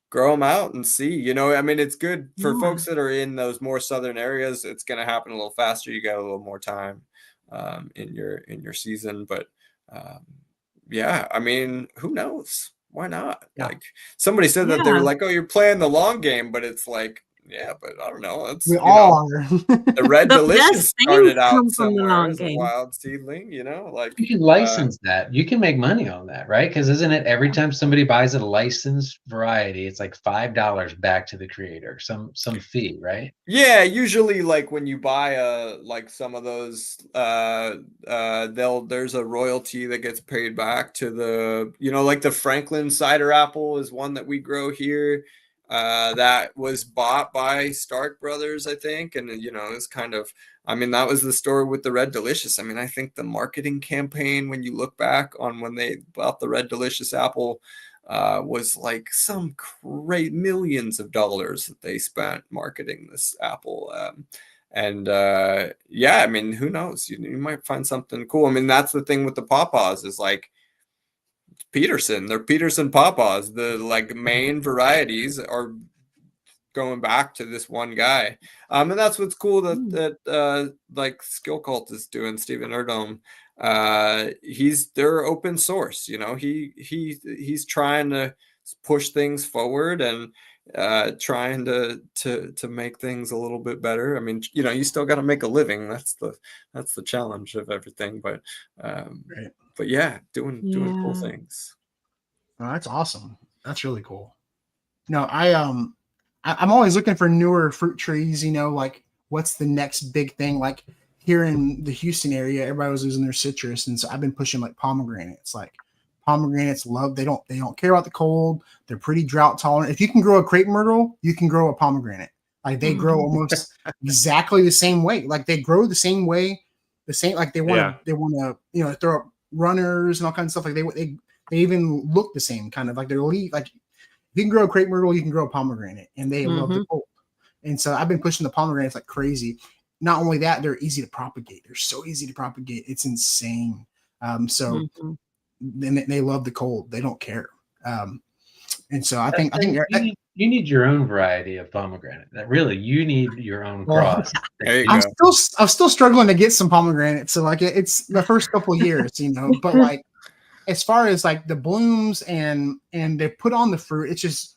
grow them out and see. I mean, it's good for folks that are in those more southern areas. It's going to happen a little faster. You got a little more time in your season. But I mean, who knows? Why not? Like somebody said that they're like, oh, you're playing the long game, but it's like, yeah, but I don't know. It's the Red Delicious started out somewhere as a wild seedling, like you can license that. You can make money on that, right? Because isn't it every time somebody buys a licensed variety, it's like $5 back to the creator, some fee, right? Yeah, usually like when you buy like some of those, there's a royalty that gets paid back to the, like the Franklin cider apple is one that we grow here. That was bought by Stark Brothers, I think. And, it's kind of, I mean, that was the story with the Red Delicious. I mean, I think the marketing campaign, when you look back on when they bought the Red Delicious apple, was like some great millions of dollars that they spent marketing this apple. I mean, who knows? You might find something cool. I mean, that's the thing with the pawpaws is like, they're Peterson pawpaws. The like main varieties are going back to this one guy, and that's what's cool that like Skill Cult is doing. Stephen Erdholm, they're open source. He's trying to push things forward and trying to make things a little bit better. I mean, you still got to make a living. That's the challenge of everything, but but doing cool things. Oh, that's awesome. That's really cool. No, I'm always looking for newer fruit trees, like what's the next big thing? Like here in the Houston area, everybody was losing their citrus. And so I've been pushing like pomegranates, like Pomegranates they don't care about the cold. They're pretty drought tolerant. If you can grow a crepe myrtle, you can grow a pomegranate. Like they grow almost exactly the same way. Like they grow the same way, like they want to throw up runners and all kinds of stuff. Like they even look the same, kind of like their leaf. Like if you can grow a crepe myrtle, you can grow a pomegranate, and they love the cold. And so I've been pushing the pomegranates like crazy. Not only that, they're easy to propagate. They're so easy to propagate. It's insane. So then they love the cold. They don't care. And so I think you need your own variety of pomegranate. That really, you need your own cross. There you I'm go. still struggling to get some pomegranates. So like it's the first couple of years, but like as far as like the blooms and they put on the fruit, it's just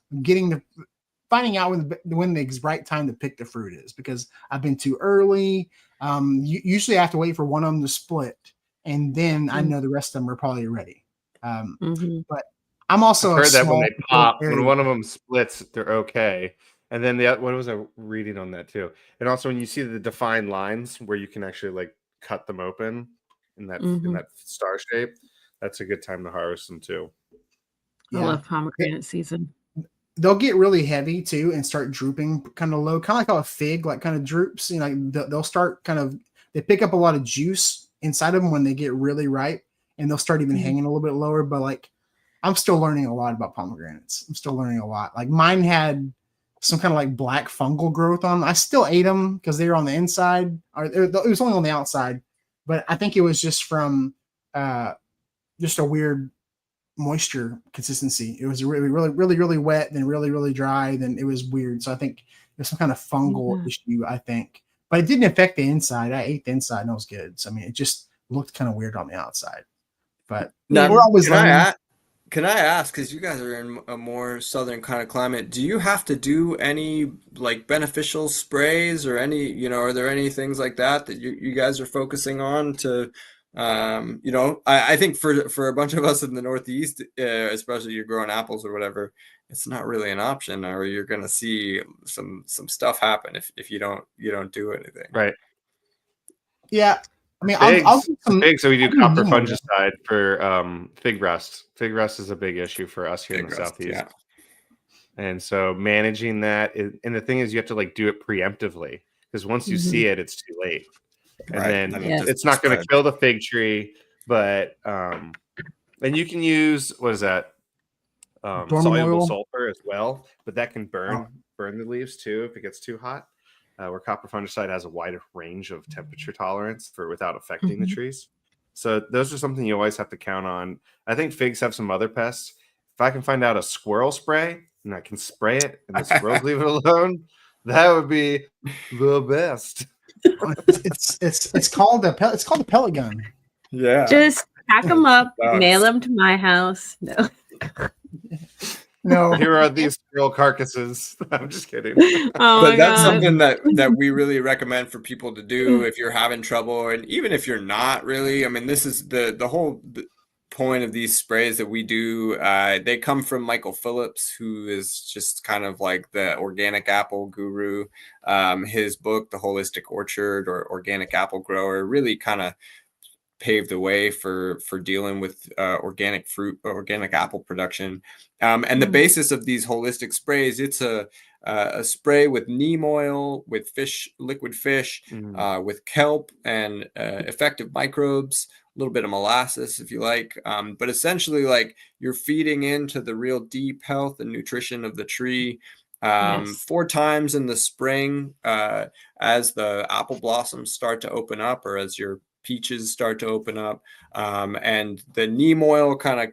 finding out when the right time to pick the fruit is, because I've been too early. Usually I have to wait for one of them to split, and then I know the rest of them are probably ready. But I'm also I've heard that when they pop, area. when one of them splits, they're okay. And then what was I reading on that too? And also when you see the defined lines where you can actually like cut them open in that star shape, that's a good time to harvest them too. I love pomegranate season. They'll get really heavy too and start drooping kind of low, kind of like how a fig like kind of droops. They'll start they pick up a lot of juice inside of them when they get really ripe, and they'll start even hanging a little bit lower. But like, I'm still learning a lot about pomegranates. I'm still learning a lot. Like mine had some kind of like black fungal growth on them. I still ate them because they were on the inside, or it was only on the outside. But I think it was just from just a weird moisture consistency. It was really, really, really, really wet, then really, really dry, then it was weird. So I think there's some kind of fungal issue, I think. But it didn't affect the inside. I ate the inside and it was good. So I mean, it just looked kind of weird on the outside. But Now, we're always learning. Can I ask, because you guys are in a more southern kind of climate, do you have to do any like beneficial sprays or any, are there any things like that you guys are focusing on to, I think for a bunch of us in the Northeast, especially you're growing apples or whatever, it's not really an option, or you're going to see some stuff happen if you don't do anything. Right. Yeah. I mean, Figs, so we do copper fungicide for fig rust. Fig rust is a big issue for us here in the Southeast. Yeah. And so managing that and the thing is you have to like do it preemptively, because once you see it, it's too late. And then it's not going to kill the fig tree, but and you can use, what is that? Soluble sulfur as well, but that can burn the leaves too if it gets too hot. Where copper fungicide has a wider range of temperature tolerance without affecting the trees. So those are something you always have to count on. I think figs have some other pests. If I can find out a squirrel spray and I can spray it and the squirrels leave it alone, that would be the best. It's called a pellet gun. Yeah. Just pack them up, mail them to my house. No. No, here are these squirrel carcasses. I'm just kidding. But that's something that we really recommend for people to do if you're having trouble, and even if you're not really. I mean, this is the whole point of these sprays that we do. They come from Michael Phillips, who is just kind of like the organic apple guru. His book, The Holistic Orchard or Organic Apple Grower, really kind of paved the way for dealing with organic fruit, organic apple production. And the basis of these holistic sprays, it's a spray with neem oil, with liquid fish, with kelp and effective microbes, a little bit of molasses if you like. But essentially, like, you're feeding into the real deep health and nutrition of the tree. 4 times in the spring, as the apple blossoms start to open up, or as your peaches start to open up, and the neem oil kind of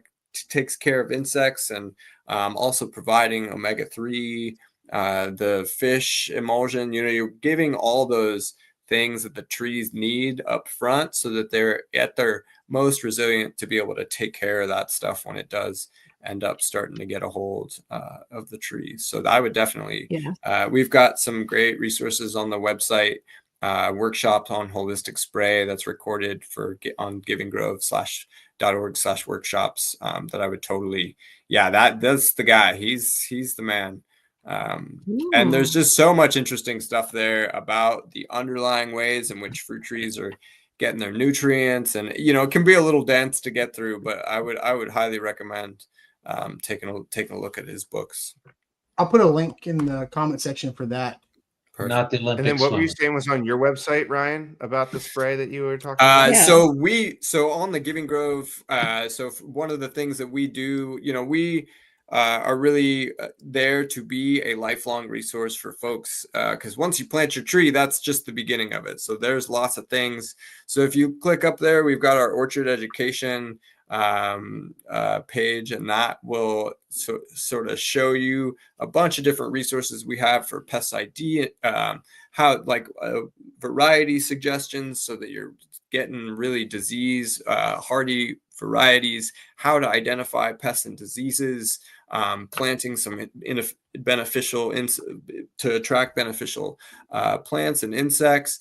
takes care of insects, and also providing omega-3, the fish emulsion. You're giving all those things that the trees need up front so that they're at their most resilient to be able to take care of that stuff when it does end up starting to get a hold of the trees. So I would definitely, we've got some great resources on the website, workshop on holistic spray that's recorded on givinggrove.org/workshops, that I would totally, that's the guy. He's the man. And there's just so much interesting stuff there about the underlying ways in which fruit trees are getting their nutrients, and it can be a little dense to get through, but I would highly recommend taking a look at his books. I'll put a link in the comment section for that. Perfect. Not the Olympic And then what were you swimmer. saying was on your website, Ryan, about the spray that you were talking about? Yeah. So on the Giving Grove, one of the things that we do, we are really there to be a lifelong resource for folks, because once you plant your tree, that's just the beginning of it. So there's lots of things. So if you click up there, we've got our orchard education page, and that will sort of show you a bunch of different resources we have for pest ID, variety suggestions, so that you're getting really disease hardy varieties, how to identify pests and diseases, planting some beneficial to attract beneficial plants and insects,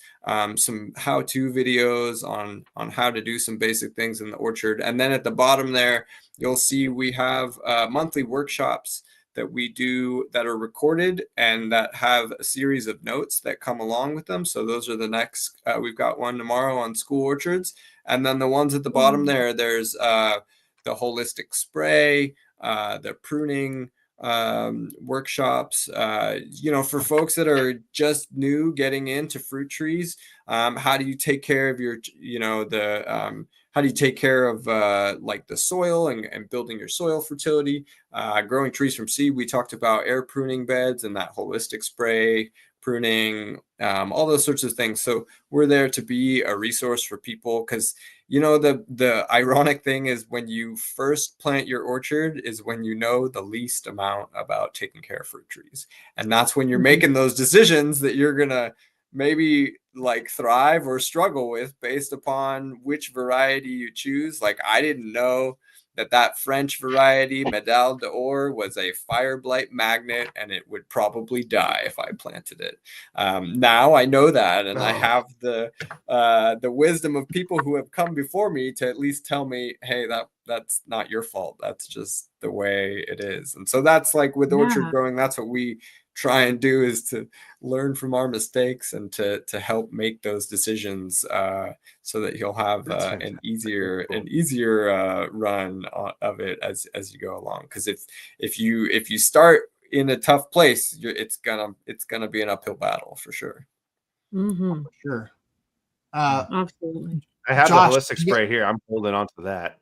some how-to videos on how to do some basic things in the orchard. And then at the bottom there, you'll see we have monthly workshops that we do that are recorded and that have a series of notes that come along with them. So those are the next, we've got one tomorrow on school orchards. And then the ones at the bottom there, there's the holistic spray, the pruning workshops, for folks that are just new getting into fruit trees. How do you take care of your, how do you take care of like the soil and building your soil fertility? Growing trees from seed, we talked about air pruning beds and that holistic spray, pruning, all those sorts of things. So we're there to be a resource for people, because the ironic thing is, when you first plant your orchard is when you know the least amount about taking care of fruit trees. And that's when you're making those decisions that you're gonna maybe like thrive or struggle with based upon which variety you choose. Like, I didn't know that French variety, Medal d'Or, was a fire blight magnet, and it would probably die if I planted it. Now I know that, and I have the wisdom of people who have come before me to at least tell me, hey, that's not your fault. That's just the way it is. And so that's like with orchard growing, that's what we try and do, is to learn from our mistakes and to help make those decisions, so that you'll have an easier run of it as you go along. Because if you start in a tough place, it's gonna be an uphill battle for sure. Mm-hmm. For sure. Absolutely. I have Josh, the holistic spray here. I'm holding on to that.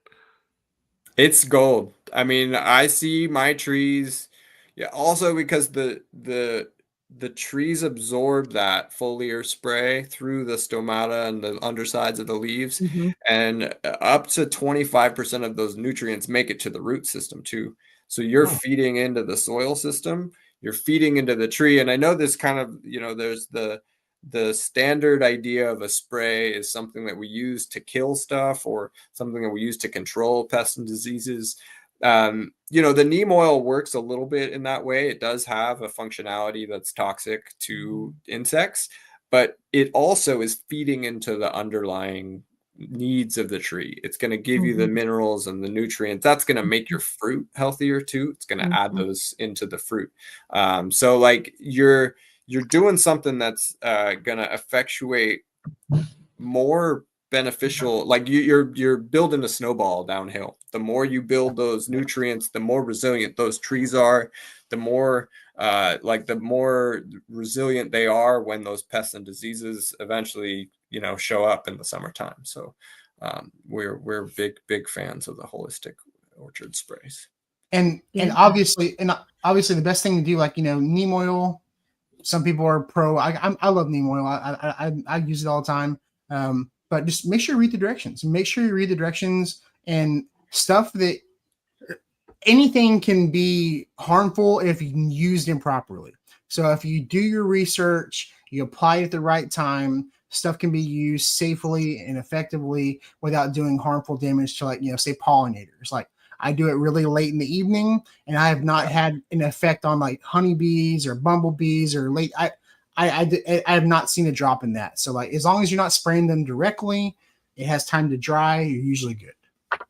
It's gold. I mean, I see my trees. Yeah. Also, because the trees absorb that foliar spray through the stomata and the undersides of the leaves, and up to 25% of those nutrients make it to the root system too. So you're feeding into the soil system, you're feeding into the tree. And I know this kind of, there's the standard idea of a spray is something that we use to kill stuff, or something that we use to control pests and diseases. The neem oil works a little bit in that way. It does have a functionality that's toxic to insects, but it also is feeding into the underlying needs of the tree. It's going to give you the minerals and the nutrients. That's going to make your fruit healthier too. It's going to add those into the fruit. So like you're doing something that's going to effectuate more beneficial, like you're building a snowball downhill. The more you build those nutrients, the more resilient those trees are, the more resilient they are when those pests and diseases eventually show up in the summertime. So we're big fans of the holistic orchard sprays. And obviously the best thing to do, like neem oil. Some people are pro. I love neem oil. I use it all the time. But just make sure you read the directions. Make sure you read the directions, and stuff that anything can be harmful if used improperly. So if you do your research, you apply it at the right time, stuff can be used safely and effectively without doing harmful damage to, like, say pollinators. Like, I do it really late in the evening, and I have not had an effect on like honeybees or bumblebees or late. I have not seen a drop in that. So like, as long as you're not spraying them directly, it has time to dry, you're usually good.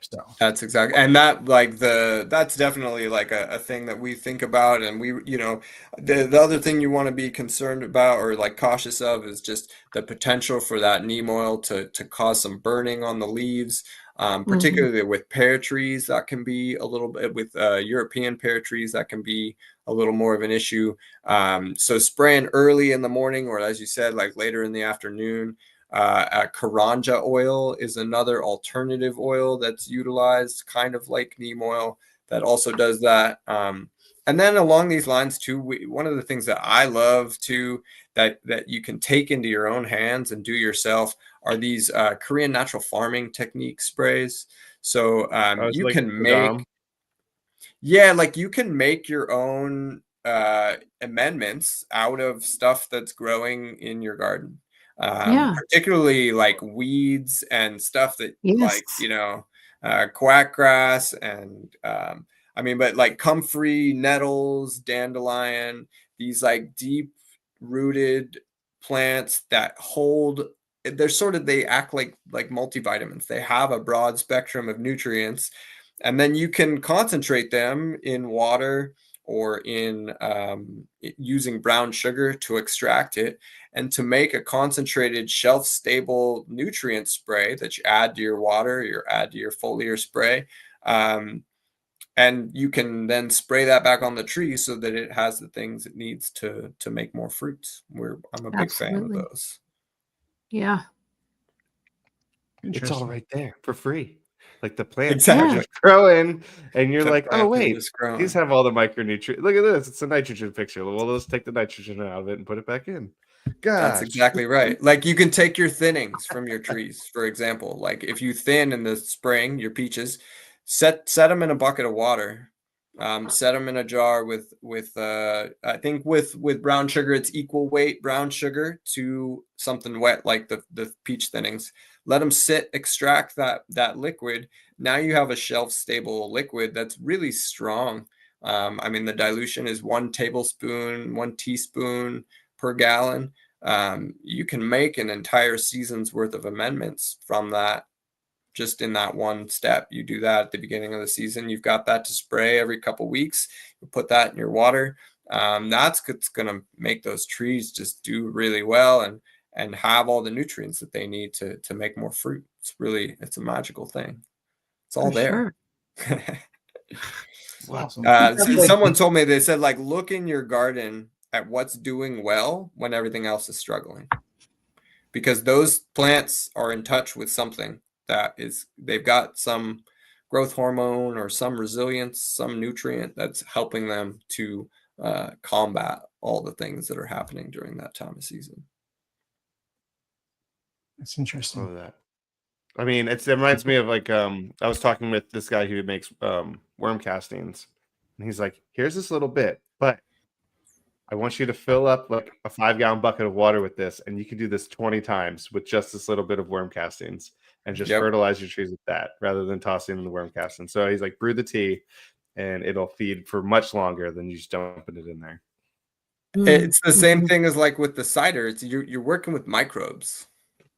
So That's exactly, and that's definitely like a thing that we think about, and we, the other thing you want to be concerned about or like cautious of is just the potential for that neem oil to cause some burning on the leaves, particularly with pear trees. That can be a little bit with European pear trees. That can be a little more of an issue. So spraying early in the morning, or as you said, like later in the afternoon. Karanja oil is another alternative oil that's utilized, kind of like neem oil, that also does that. And then along these lines too, one of the things that I love too, that you can take into your own hands and do yourself, are these Korean natural farming technique sprays. So you like can Saddam. like you can make your own amendments out of stuff that's growing in your garden. Yeah. Particularly like weeds and stuff that Yes. quack grass and but like comfrey, nettles, dandelion, these like deep rooted plants that they act like multivitamins. They have a broad spectrum of nutrients, and then you can concentrate them in water or in using brown sugar to extract it, and to make a concentrated shelf-stable nutrient spray that you add to your water, you add to your foliar spray, and you can then spray that back on the tree so that it has the things it needs to make more fruits. I'm a big fan of Absolutely. those. Yeah. It's all right there for free. Like the plants Exactly. just growing, and you're The like, oh plants are wait, just growing. these have all the micronutrients. Look at this, it's a nitrogen picture. Well, let's take the nitrogen out of it and put it back in. Gosh. That's exactly right. Like you can take your thinnings from your trees, for example. Like if you thin in the spring, your peaches, set them in a bucket of water. Set them in a jar with I think with brown sugar, it's equal weight brown sugar to something wet like the peach thinnings. Let them sit, extract that liquid. Now you have a shelf stable liquid that's really strong. The dilution is 1 teaspoon per gallon. You can make an entire season's worth of amendments from that, just in that one step. You do that at the beginning of the season. You've got that to spray every couple weeks. You put that in your water. That's going to make those trees just do really well and have all the nutrients that they need to make more fruit. It's a magical thing. It's all there. Sure. awesome. Someone told me, they said, like, look in your garden at what's doing well when everything else is struggling, because those plants are in touch with something they've got some growth hormone or some resilience, some nutrient that's helping them to combat all the things that are happening during that time of season. That's interesting. Love that. It reminds me of like I was talking with this guy who makes worm castings, and he's like, here's this little bit, but I want you to fill up like a 5-gallon bucket of water with this, and you can do this 20 times with just this little bit of worm castings, and just fertilize your trees with that rather than tossing in the worm casting. So he's like, brew the tea, and it'll feed for much longer than you just dumping it in there. It's the same thing as like with the cider. You're working with microbes.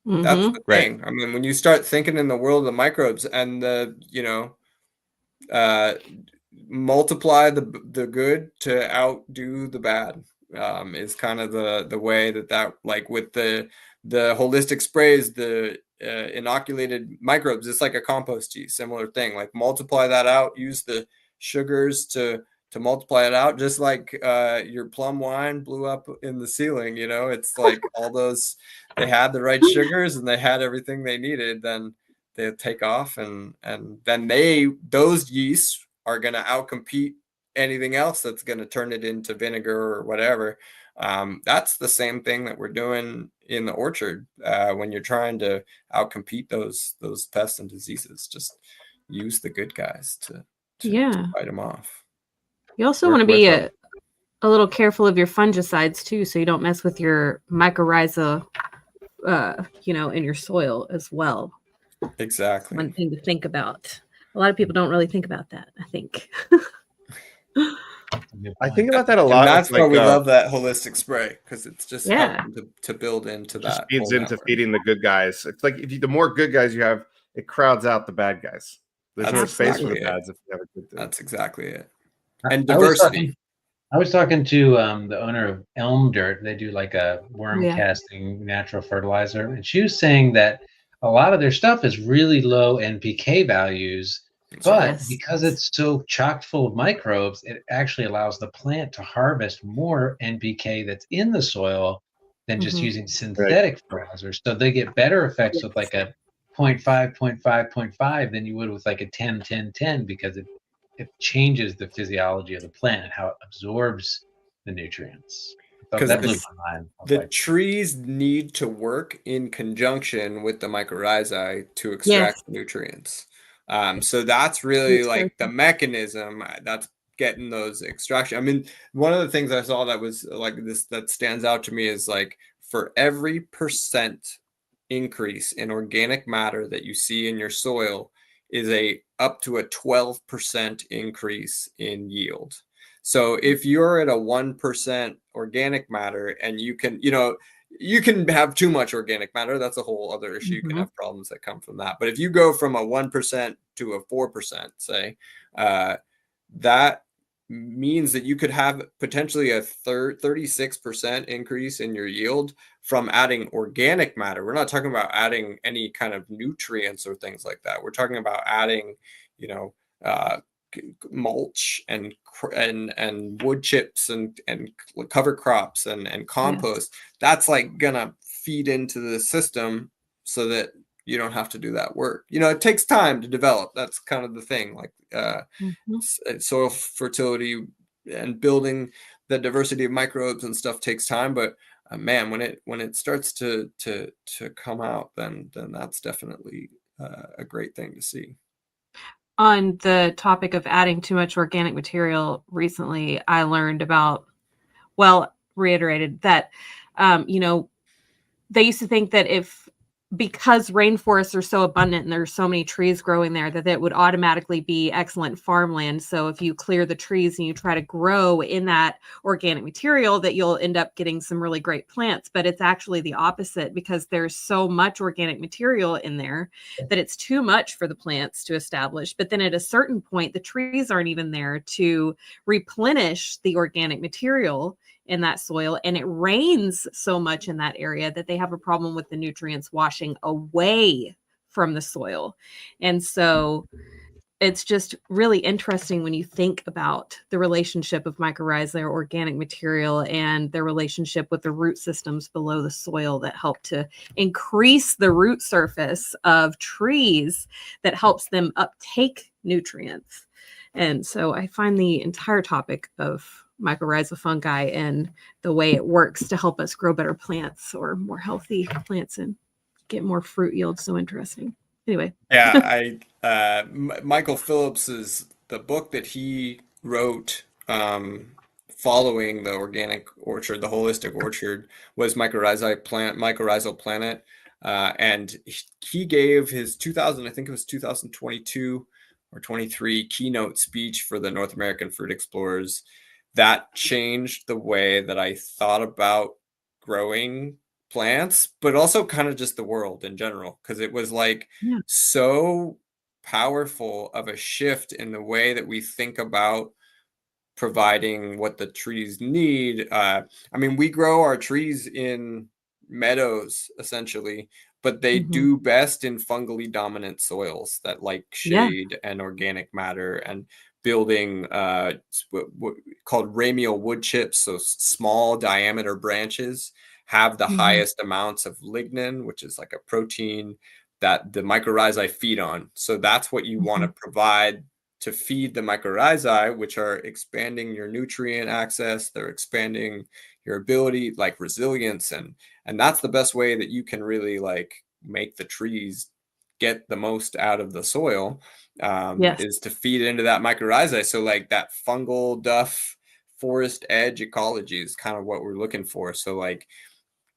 That's the thing. Right. When you start thinking in the world of microbes and multiply the good to outdo the bad, is kind of the way that like with the holistic sprays, the inoculated microbes, it's like a compost tea, similar thing. Like multiply that out, use the sugars to multiply it out, just like your plum wine blew up in the ceiling. It's like all those, they had the right sugars and they had everything they needed, then they'll take off, and then those yeasts are going to outcompete anything else that's going to turn it into vinegar or whatever. That's the same thing that we're doing in the orchard when you're trying to outcompete those pests and diseases. Just use the good guys to fight them off. You also want to be a little careful of your fungicides too, so you don't mess with your mycorrhiza, in your soil as well. Exactly. One thing to think about. A lot of people don't really think about that, I think. I think about that a lot. And that's why we love that holistic spray, because it's just helping to build into that. Just feeds into feeding the good guys. It's like the more good guys you have, it crowds out the bad guys. There's That's no space for the exactly it. pads if you have a good thing. That's exactly it. I- And I was diversity. I was talking to the owner of Elm Dirt. They do like a worm Yeah. casting natural fertilizer, and she was saying that a lot of their stuff is really low NPK values, but Yes. because it's so chock full of microbes, it actually allows the plant to harvest more NPK that's in the soil than just Mhm. using synthetic fertilizers. So they get better effects with like a 0.5, 0.5, 0.5 than you would with like a 10, 10, 10 because it changes the physiology of the plant and how it absorbs the nutrients. So that blew my mind. I was The like, trees need to work in conjunction with the mycorrhizae to extract nutrients. So that's really That's very like the mechanism that's getting those extraction. I mean, one of the things I saw that was like this that stands out to me is like for every % increase in organic matter that you see in your soil is a up to a 12% increase in yield. So if you're at a 1% organic matter and you can, you can have too much organic matter. That's a whole other issue. You can have problems that come from that. But if you go from a 1% to a 4%, say, that means that you could have potentially a 36% increase in your yield from adding organic matter. We're not talking about adding any kind of nutrients or things like that. We're talking about adding, mulch and wood chips and cover crops and compost. That's like gonna feed into the system so that you don't have to do that work. It takes time to develop. That's kind of the thing. Like soil fertility and building the diversity of microbes and stuff takes time, but man, when it starts to come out, then that's definitely a great thing to see. On the topic of adding too much organic material, recently I learned about, reiterated that, they used to think that because rainforests are so abundant and there's so many trees growing there, that it would automatically be excellent farmland. So if you clear the trees and you try to grow in that organic material, that you'll end up getting some really great plants. But it's actually the opposite, because there's so much organic material in there that it's too much for the plants to establish. But then at a certain point, the trees aren't even there to replenish the organic material in that soil, and it rains so much in that area that they have a problem with the nutrients washing away from the soil. And so it's just really interesting when you think about the relationship of mycorrhizae or organic material and their relationship with the root systems below the soil that help to increase the root surface of trees, that helps them uptake nutrients. And so I find the entire topic of mycorrhizal fungi and the way it works to help us grow better plants or more healthy plants and get more fruit yield so interesting. Anyway. Yeah, Michael Phillips's the book that he wrote following the organic orchard, the holistic orchard, was Mycorrhizal Planet, and he gave his 2022 or 23 keynote speech for the North American Fruit Explorers. That changed the way that I thought about growing plants, but also kind of just the world in general, because it was like so powerful of a shift in the way that we think about providing what the trees need. I mean, we grow our trees in meadows essentially, but they do best in fungally dominant soils that like shade and organic matter, and building called ramial wood chips, so small diameter branches, have the highest amounts of lignin, which is like a protein that the mycorrhizae feed on. So that's what you want to provide to feed the mycorrhizae, which are expanding your nutrient access. They're expanding your ability, like resilience, and that's the best way that you can really like make the trees get the most out of the soil, is to feed into that mycorrhizae. So like that fungal duff forest edge ecology is kind of what we're looking for. So like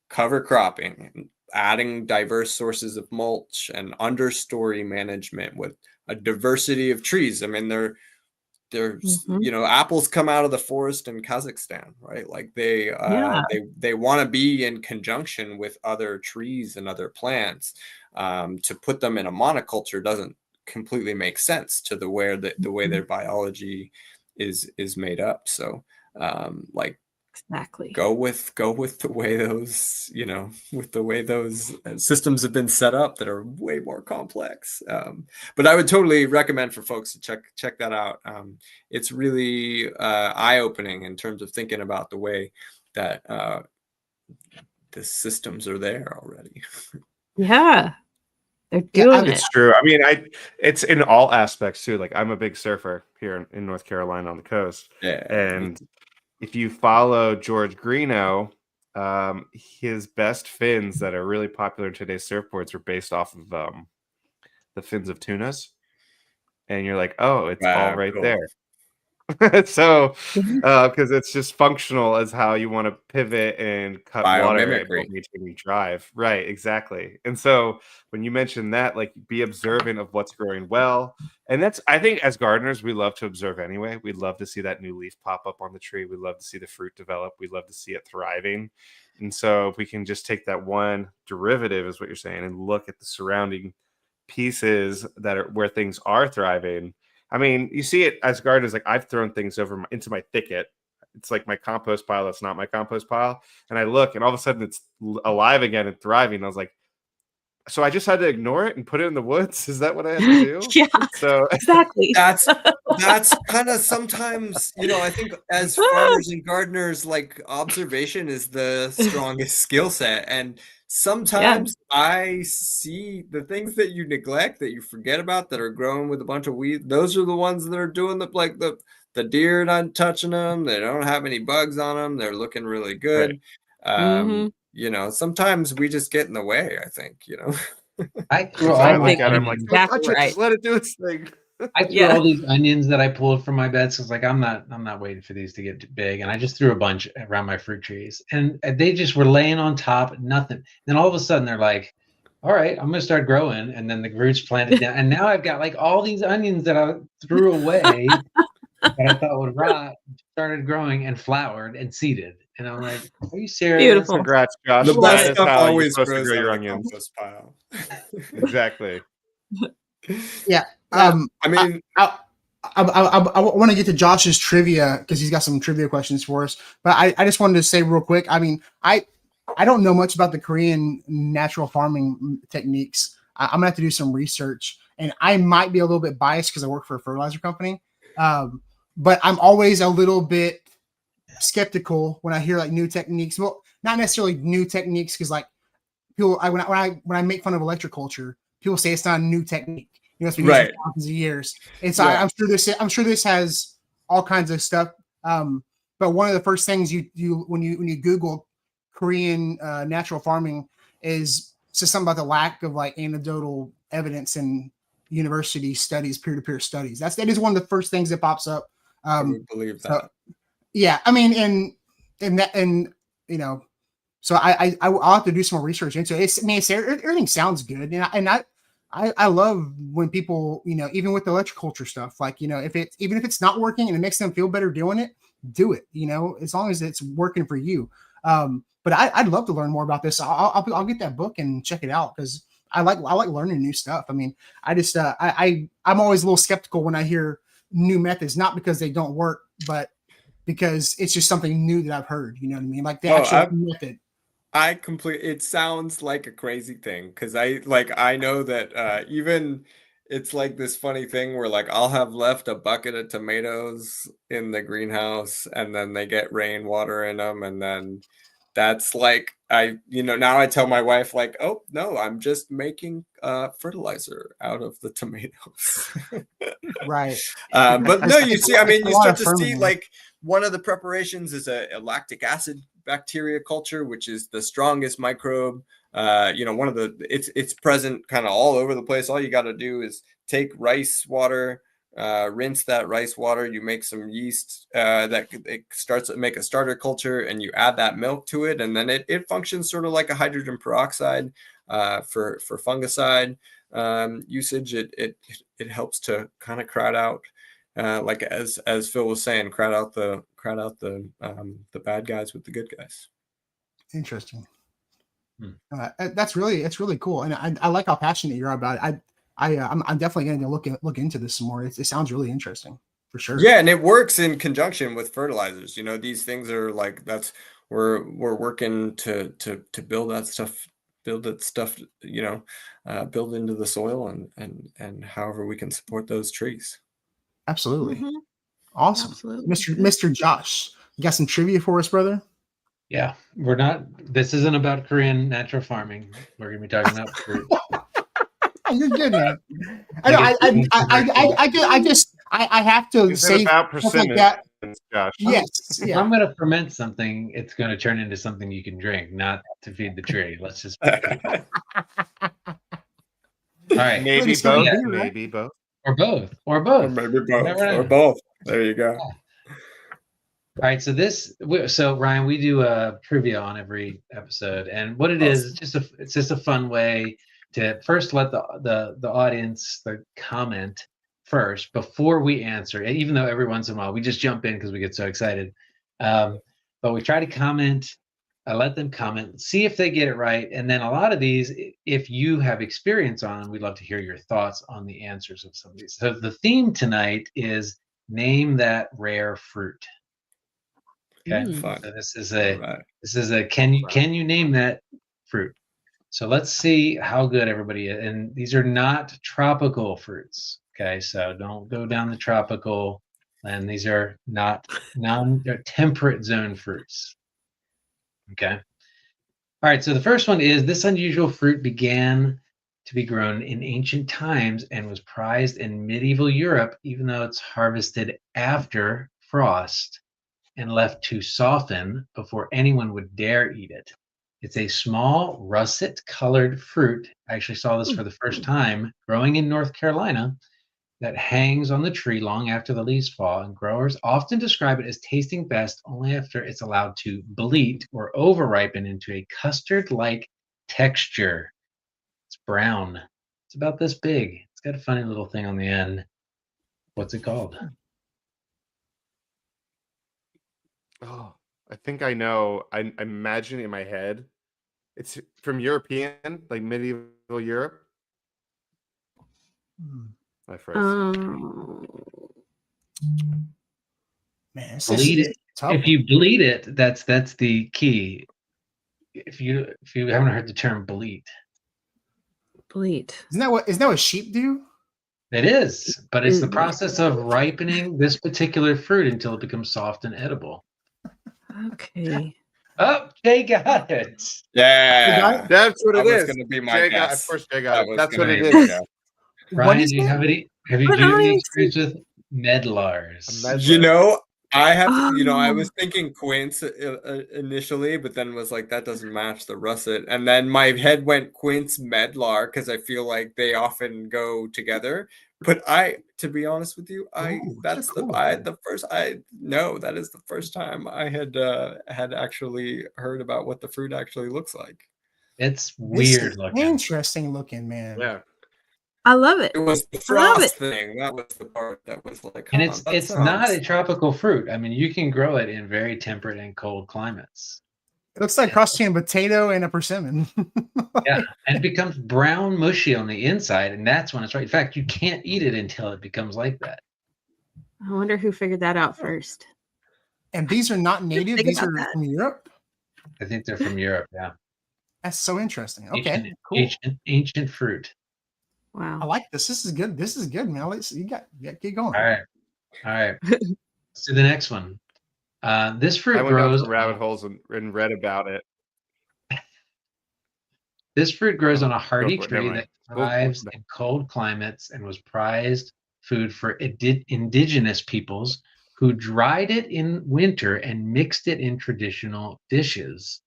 cover cropping, adding diverse sources of mulch, and understory management with a diversity of trees. I mean, there's apples come out of the forest in Kazakhstan, right? Like they want to be in conjunction with other trees and other plants. To put them in a monoculture doesn't completely makes sense to the way their biology is made up. So like Exactly. go with the way those, with the way those systems have been set up that are way more complex. But I would totally recommend for folks to check that out. It's really eye-opening in terms of thinking about the way that the systems are there already. Yeah. They're Yeah, doing it. It's true. I mean, it's in all aspects too. Like I'm a big surfer here in North Carolina on the coast, Yeah. and if you follow George Greeno, his best fins that are really popular in today's surfboards are based off of the fins of tunas, and you're like, oh, it's all Wow, right cool. there. So, because it's just functional as how you want to pivot and cut water and Biomimicry. maintaining drive. Right, exactly. And so when you mention that, like be observant of what's growing well. And that's, I think as gardeners, we love to observe anyway. We love to see that new leaf pop up on the tree. We love to see the fruit develop. We love to see it thriving. And so if we can just take that one derivative, is what you're saying, and look at the surrounding pieces that are where things are thriving. I mean, you see it as gardeners. Like I've thrown things over into my thicket. It's like my compost pile. That's not my compost pile. And I look, and all of a sudden, it's alive again and thriving. I was like, so I just had to ignore it and put it in the woods. Is that what I had to do? Yeah, So exactly. That's kind of sometimes, I think as farmers and gardeners, like observation is the strongest skill set. And sometimes I see the things that you neglect, that you forget about, that are growing with a bunch of weeds. Those are the ones that are doing the deer not touching them. They don't have any bugs on them. They're looking really good. Mhm. Sometimes we just get in the way, I think, I threw so all I my look at it, I'm like, onions. don't Exactly touch it. right. Just let it do its thing. I threw Yeah. all these onions that I pulled from my bed. So it's like I'm not waiting for these to get big, and I just threw a bunch around my fruit trees, and they just were laying on top, nothing. Then all of a sudden they're like, "All right, I'm gonna start growing," and then the roots planted down, and now I've got like all these onions that I threw away that I thought would rot, started growing and flowered and seeded, and I'm like, "Are you serious?" Beautiful. Congrats, Josh. The Love best That it. is stuff how you're always supposed to grows grow your out of the onions. compost pile. Exactly. Yeah. I mean, I want to get to Josh's trivia because he's got some trivia questions for us. But I just wanted to say real quick. I mean, I don't know much about the Korean natural farming techniques. I'm gonna have to do some research, and I might be a little bit biased because I work for a fertilizer company. But I'm always a little bit skeptical when I hear like new techniques. Well, not necessarily new techniques because like people, when I make fun of electroculture, people say it's not a new technique. It's been used for thousands of years. And so I'm sure this has all kinds of stuff. But one of the first things you when you Google Korean natural farming is just something about the lack of like anecdotal evidence in university studies, peer-to-peer studies. That is one of the first things that pops up. I would believe that. Yeah, I mean, so I'll have to do some more research into it. Everything sounds good, and I love when people, even with the electroculture stuff, like, even if it's not working and it makes them feel better doing it, do it, as long as it's working for you. But I'd love to learn more about this. I'll get that book and check it out because I like learning new stuff. I mean, I just I'm always a little skeptical when I hear new methods, not because they don't work, but because it's just something new that I've heard. You know what I mean? Like the actual method. It sounds like a crazy thing because I know that even it's like this funny thing where like I'll have left a bucket of tomatoes in the greenhouse and then they get rainwater in them, and then that's like now I tell my wife like, oh no, I'm just making fertilizer out of the tomatoes. Right. But no, you see, I mean, you start to see fermenting. like one of the preparations is a lactic acid bacteria culture, which is the strongest microbe. One of it's present kind of all over the place. All you got to do is take rice water, rinse that rice water. You make some yeast that it starts to make a starter culture, and you add that milk to it, and then it functions sort of like a hydrogen peroxide for fungicide usage. It helps to kind of crowd out, like as Phil was saying, crowd out the bad guys with the good guys. Interesting. It's really cool, and I like how passionate you are about it. I'm definitely going to look into this some more. It sounds really interesting for sure. Yeah, and it works in conjunction with fertilizers. You know, these things are like we're working to build that stuff, you know, build into the soil and however we can support those trees. Absolutely. Mhm. Awesome. Absolutely. Mr. Josh, you got some trivia for us, brother? Yeah, this isn't about Korean natural farming. We're gonna be talking about fruit. You're good, man. I guess I have to Is say it about stuff like that. persimmons, Josh? Yes. if Yeah. I'm gonna ferment something, it's gonna turn into something you can drink, not to feed the tree. Let's just all right. Maybe It's gonna both. be, right? Maybe both. Or both. Or Or both. maybe both. Never know. Or both. There you go. All right, so Ryan, we do a trivia on every episode, and what it is, it's just a fun way to first let the audience comment first before we answer. Even though every once in a while we just jump in because we get so excited, but we try to comment. I let them comment, see if they get it right, and then a lot of these, if you have experience on, we'd love to hear your thoughts on the answers of some of these. So the theme tonight is name that rare fruit. Okay, Fun. so this is All right. can you name that fruit? So let's see how good everybody is. And these are not tropical fruits. Okay, so don't go down the tropical, and these are not they're temperate zone fruits. Okay. All right, so the first one is this unusual fruit began to be grown in ancient times and was prized in medieval Europe, even though it's harvested after frost and left to soften before anyone would dare eat it. It's a small russet-colored fruit. I actually saw this for the first time growing in North Carolina that hangs on the tree long after the leaves fall, and growers often describe it as tasting best only after it's allowed to bleat or over-ripen into a custard-like texture. It's brown. It's about this big. It's got a funny little thing on the end. What's it called? Oh, I think I know. I'm imagining in my head. It's from European, like medieval Europe. My first. Man, Bleed it. tough. If you bleed it, that's the key. If you haven't heard the term bleat, Bleat. Isn't that what sheep do? it is, but it's the process of ripening this particular fruit until it becomes soft and edible. Okay. Oh, Jay got it. Yeah. That's what That it was is. going to be my Jay guess. of course, Jay That got it. was That's what gonna it be is. my guess. Ryan, is do you that? have any experience with medlars? You know, I have, I Oh. was thinking quince initially, but then was like, that doesn't match the russet. And then my head went quince medlar because I feel like they often go together. But to be honest with you, that is the first time I had actually heard about what the fruit actually looks like. It's This weird is looking. interesting looking, man. Yeah. I love it. It was the I love frost it. thing. That was the part that was like, And huh, that it's not sounds- a tropical fruit. I mean, you can grow it in very temperate and cold climates. It looks like cross between a potato and a persimmon. Yeah, and it becomes brown mushy on the inside, and that's when it's right. In fact, you can't eat it until it becomes like that. I wonder who figured that out first. And these are not native. Think These about are that. from Europe. I think they're from Europe. Yeah, That's so interesting. Okay, cool. ancient fruit. Wow. I like this. This is good. This is good, man. You got keep going. All right. Let's do the next one. This fruit I went down grows. some rabbit holes and read about it. This fruit grows on a Go hardy for it. tree Never that mind. thrives in cold climates and was prized food for indigenous peoples who dried it in winter and mixed it in traditional dishes.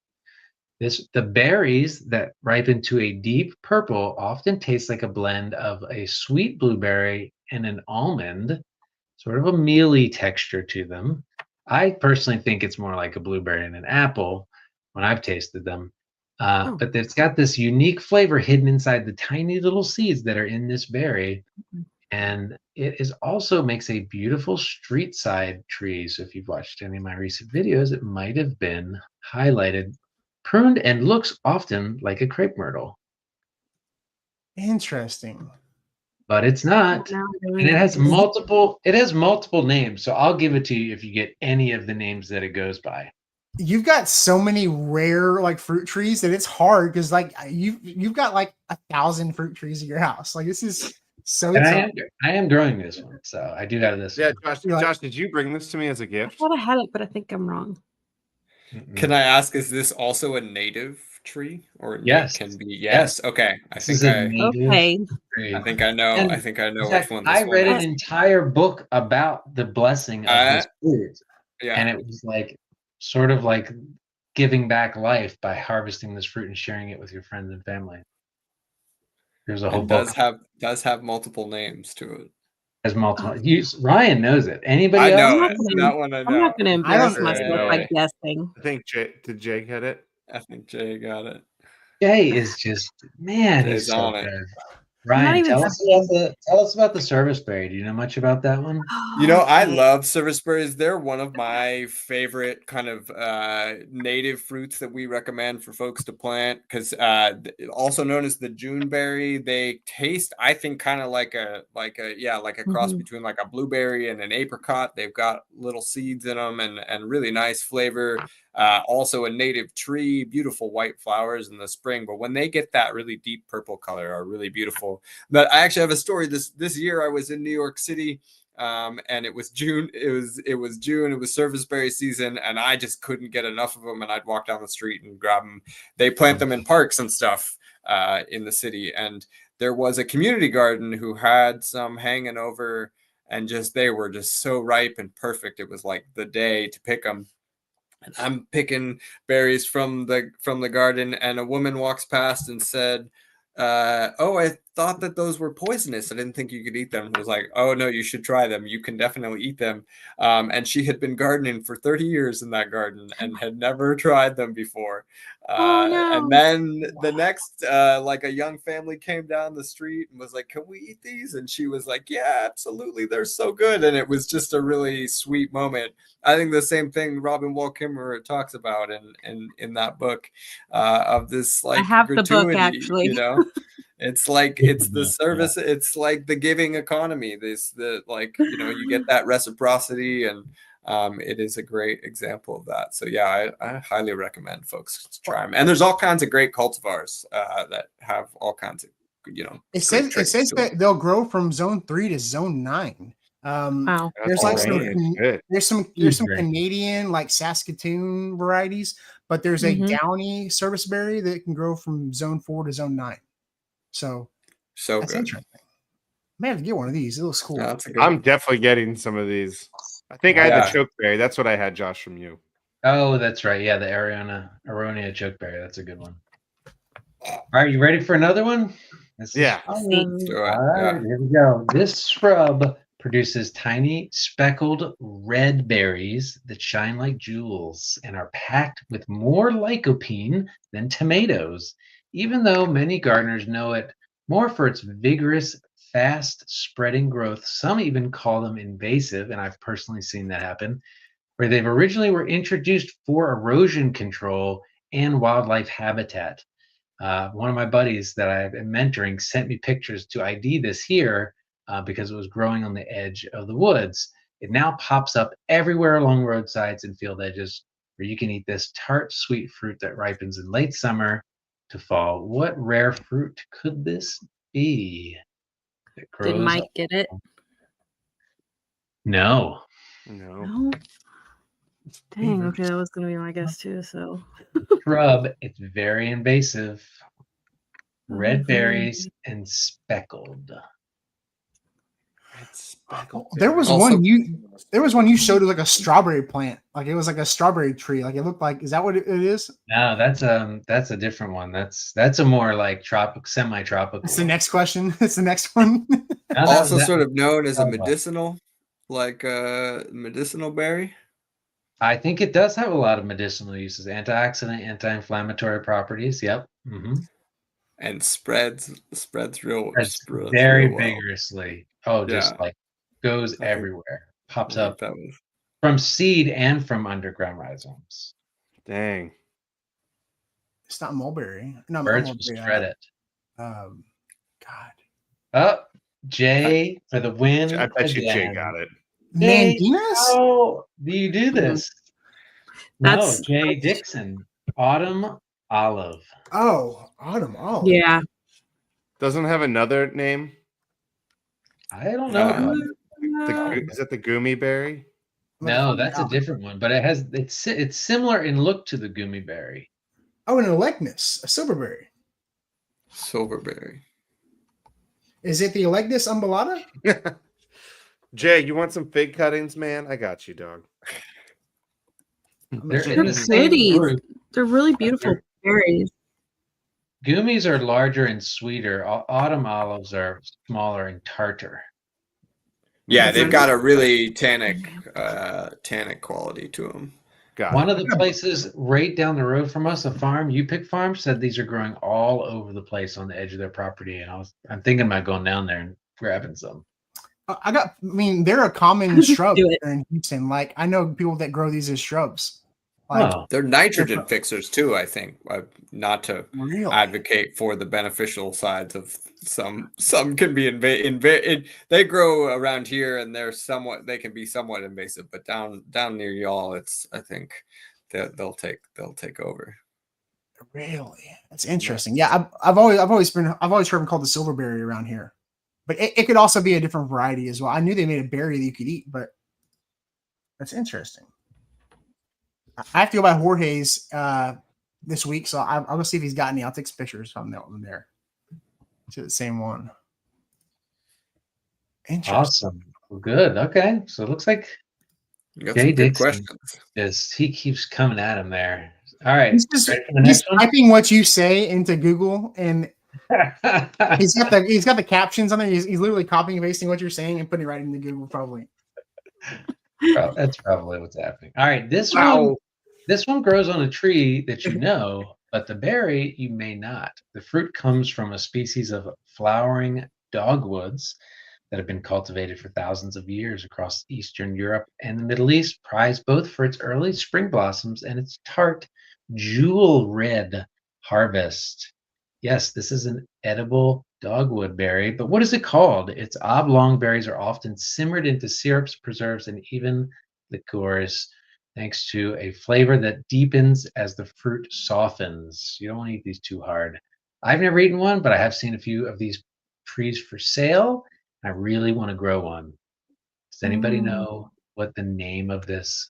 The berries that ripen to a deep purple often taste like a blend of a sweet blueberry and an almond, sort of a mealy texture to them. I personally think it's more like a blueberry and an apple when I've tasted them. But it's got this unique flavor hidden inside the tiny little seeds that are in this berry. And it also makes a beautiful street side tree. So if you've watched any of my recent videos, it might have been highlighted, pruned, and looks often like a crepe myrtle. Interesting. but it's not. Now I'm doing And it it. has multiple names. So I'll give it to you if you get any of the names that it goes by. You've got so many rare like fruit trees that it's hard because like you've got like 1,000 fruit trees at your house. Like this is so And tough. I am growing this one. So I do have this Yeah, one. Josh. You're like- Josh, did you bring this to me as a I gift? thought I had it, but I think I'm wrong. Can I ask, is this also a native tree, or Yes. it can be? Yes. Yes. Okay. I This is think a native Okay. tree. I think I know. And I think I know in which fact, one this I one read an is. entire book about the blessing of this fruit. Yeah. And it was like sort of like giving back life by harvesting this fruit and sharing it with your friends and family. There's a whole And book. does have multiple names to it. Has multiple. Ryan knows it. Anybody I else? know not it. gonna- That one I know. I'm not going to embarrass don't myself know by it. guessing. I think did Jake get it? I think Jay got it. Jay is just man. Jay's He's so on it. good. not Ryan, even tell us about the service berry. Do you know much about that one? You know, I Okay. love service berries. They're one of my favorite kind of native fruits that we recommend for folks to plant because also known as the June berry. They taste, I think, kind of like a cross Mhm. between like a blueberry and an apricot. They've got little seeds in them and really nice flavor. Also a native tree, beautiful white flowers in the spring, but when they get that really deep purple color, are really beautiful. But I actually have a story. This year I was in New York City, and it was June. It was June. It was service berry season, and I just couldn't get enough of them. And I'd walk down the street and grab them. They plant them in parks and stuff in the city, and there was a community garden who had some hanging over, and they were just so ripe and perfect. It was like the day to pick them. And I'm picking berries from the garden, and a woman walks past and said, "Oh, I thought that those were poisonous. I didn't think you could eat them." I was like, "Oh no, you should try them. You can definitely eat them." And she had been gardening for 30 years in that garden and had never tried them before. Oh, no. And then the next, like a young family came down the street and was like, "Can we eat these?" And she was like, "Yeah, absolutely. They're so good." And it was just a really sweet moment. I think the same thing Robin Wall Kimmerer talks about in that book of this like I have the book, gratuity, actually. you know. It's like it's the service, it's like the giving economy. You get that reciprocity, and it is a great example of that. So yeah, I highly recommend folks to try them. And there's all kinds of great cultivars that have all kinds of It says traits to them. that they'll grow from zone 3 to zone 9. Wow. There's like some good. there's some Canadian like Saskatoon varieties, but there's a Mhm. downy service berry that can grow from zone 4 to zone 9. So that's good. interesting. May have to get one of these. It looks cool. Yeah, that's a good I'm one. definitely getting some of these. I think I had Yeah. the chokeberry. That's what I had, Josh, from you. Oh, that's right. Yeah, the Aronia chokeberry. That's a good one. All right, you ready for another one? Yeah. Let's do it. All right, here we go. This shrub produces tiny speckled red berries that shine like jewels and are packed with more lycopene than tomatoes, even though many gardeners know it more for its vigorous, fast-spreading growth. Some even call them invasive, and I've personally seen that happen, where they've originally were introduced for erosion control and wildlife habitat. One of my buddies that I've been mentoring sent me pictures to ID this here because it was growing on the edge of the woods. It now pops up everywhere along roadsides and field edges where you can eat this tart, sweet fruit that ripens in late summer to fall. What rare fruit could this be? That grows Did Mike get it? No. No. Dang. Okay, that was gonna be my guess too. So Shrub. It's very invasive. Red Mhm. berries and speckled. There was Also- one you showed it like a strawberry plant. Like it was like a strawberry tree. Like it looked like, is that what it is? No, that's a different one. That's a more like semi-tropical. That's the next question. It's the next one. No, Also that- sort of known as a Oh, wow. medicinal, like medicinal berry. I think it does have a lot of medicinal uses, antioxidant, anti-inflammatory properties. Yep. And spreads real It's spreads very real well. vigorously. Oh, just Yeah. like goes I think- everywhere. Pops I think up that was from seed and from underground rhizomes. Dang. It's not mulberry. No, Birds not will mulberry. spread it. God. Oh, Jay for the win. I bet you Jay again. got it. Jay, Mandinas? how do you do this? No, That's- Jay Dixon. Autumn olive. Oh, autumn olive. Yeah. Doesn't have another name. I don't know. Is it the Gummy Berry? No, that's a different one, but it's similar in look to the gummy berry. Oh, an Electus, a silverberry. Silverberry. Is it the Electus umbellata? Jay, you want some fig cuttings, man? I got you, dog. They're They're in the same pretty. group. They're really beautiful berries. Gummies are larger and sweeter. Autumn olives are smaller and tartar. Yeah, That's they've nice. got a really tannic quality to them. Got One it. of the places right down the road from us, a farm, You Pick Farm, said these are growing all over the place on the edge of their property, and I'm thinking about going down there and grabbing some. I mean, they're a common shrub Do it. here in Houston. Like, I know people that grow these as shrubs. Like, Oh, They're nitrogen fixers too, I think. Not to really? advocate for the beneficial sides of some can be they grow around here and they can be somewhat invasive, but down near y'all, I think they'll take over. Really? That's interesting. Yeah, I've always heard them called the silverberry around here, but it could also be a different variety as well. I knew they made a berry that you could eat, but that's interesting. I have to go by Jorge's this week, so I'll go see if he's got any. I'll take some pictures on that one there. To the same one. Interesting. awesome. Well, good. Okay. So it looks like You got Jay some good Dixon questions. he keeps coming at him there. All right. He's just Ready for the he's next one? typing what you say into Google, and he's got the captions on there. He's literally copying and pasting what you're saying and putting it right into Google, probably. That's probably what's happening. All right. This one grows on a tree that you know, but the berry you may not. The fruit comes from a species of flowering dogwoods that have been cultivated for thousands of years across Eastern Europe and the Middle East, prized both for its early spring blossoms and its tart, jewel red harvest. Yes, this is an edible dogwood berry, but what is it called? Its oblong berries are often simmered into syrups, preserves, and even liqueurs, thanks to a flavor that deepens as the fruit softens. You don't want to eat these too hard. I've never eaten one, but I have seen a few of these trees for sale. I really want to grow one. Does anybody know what the name of this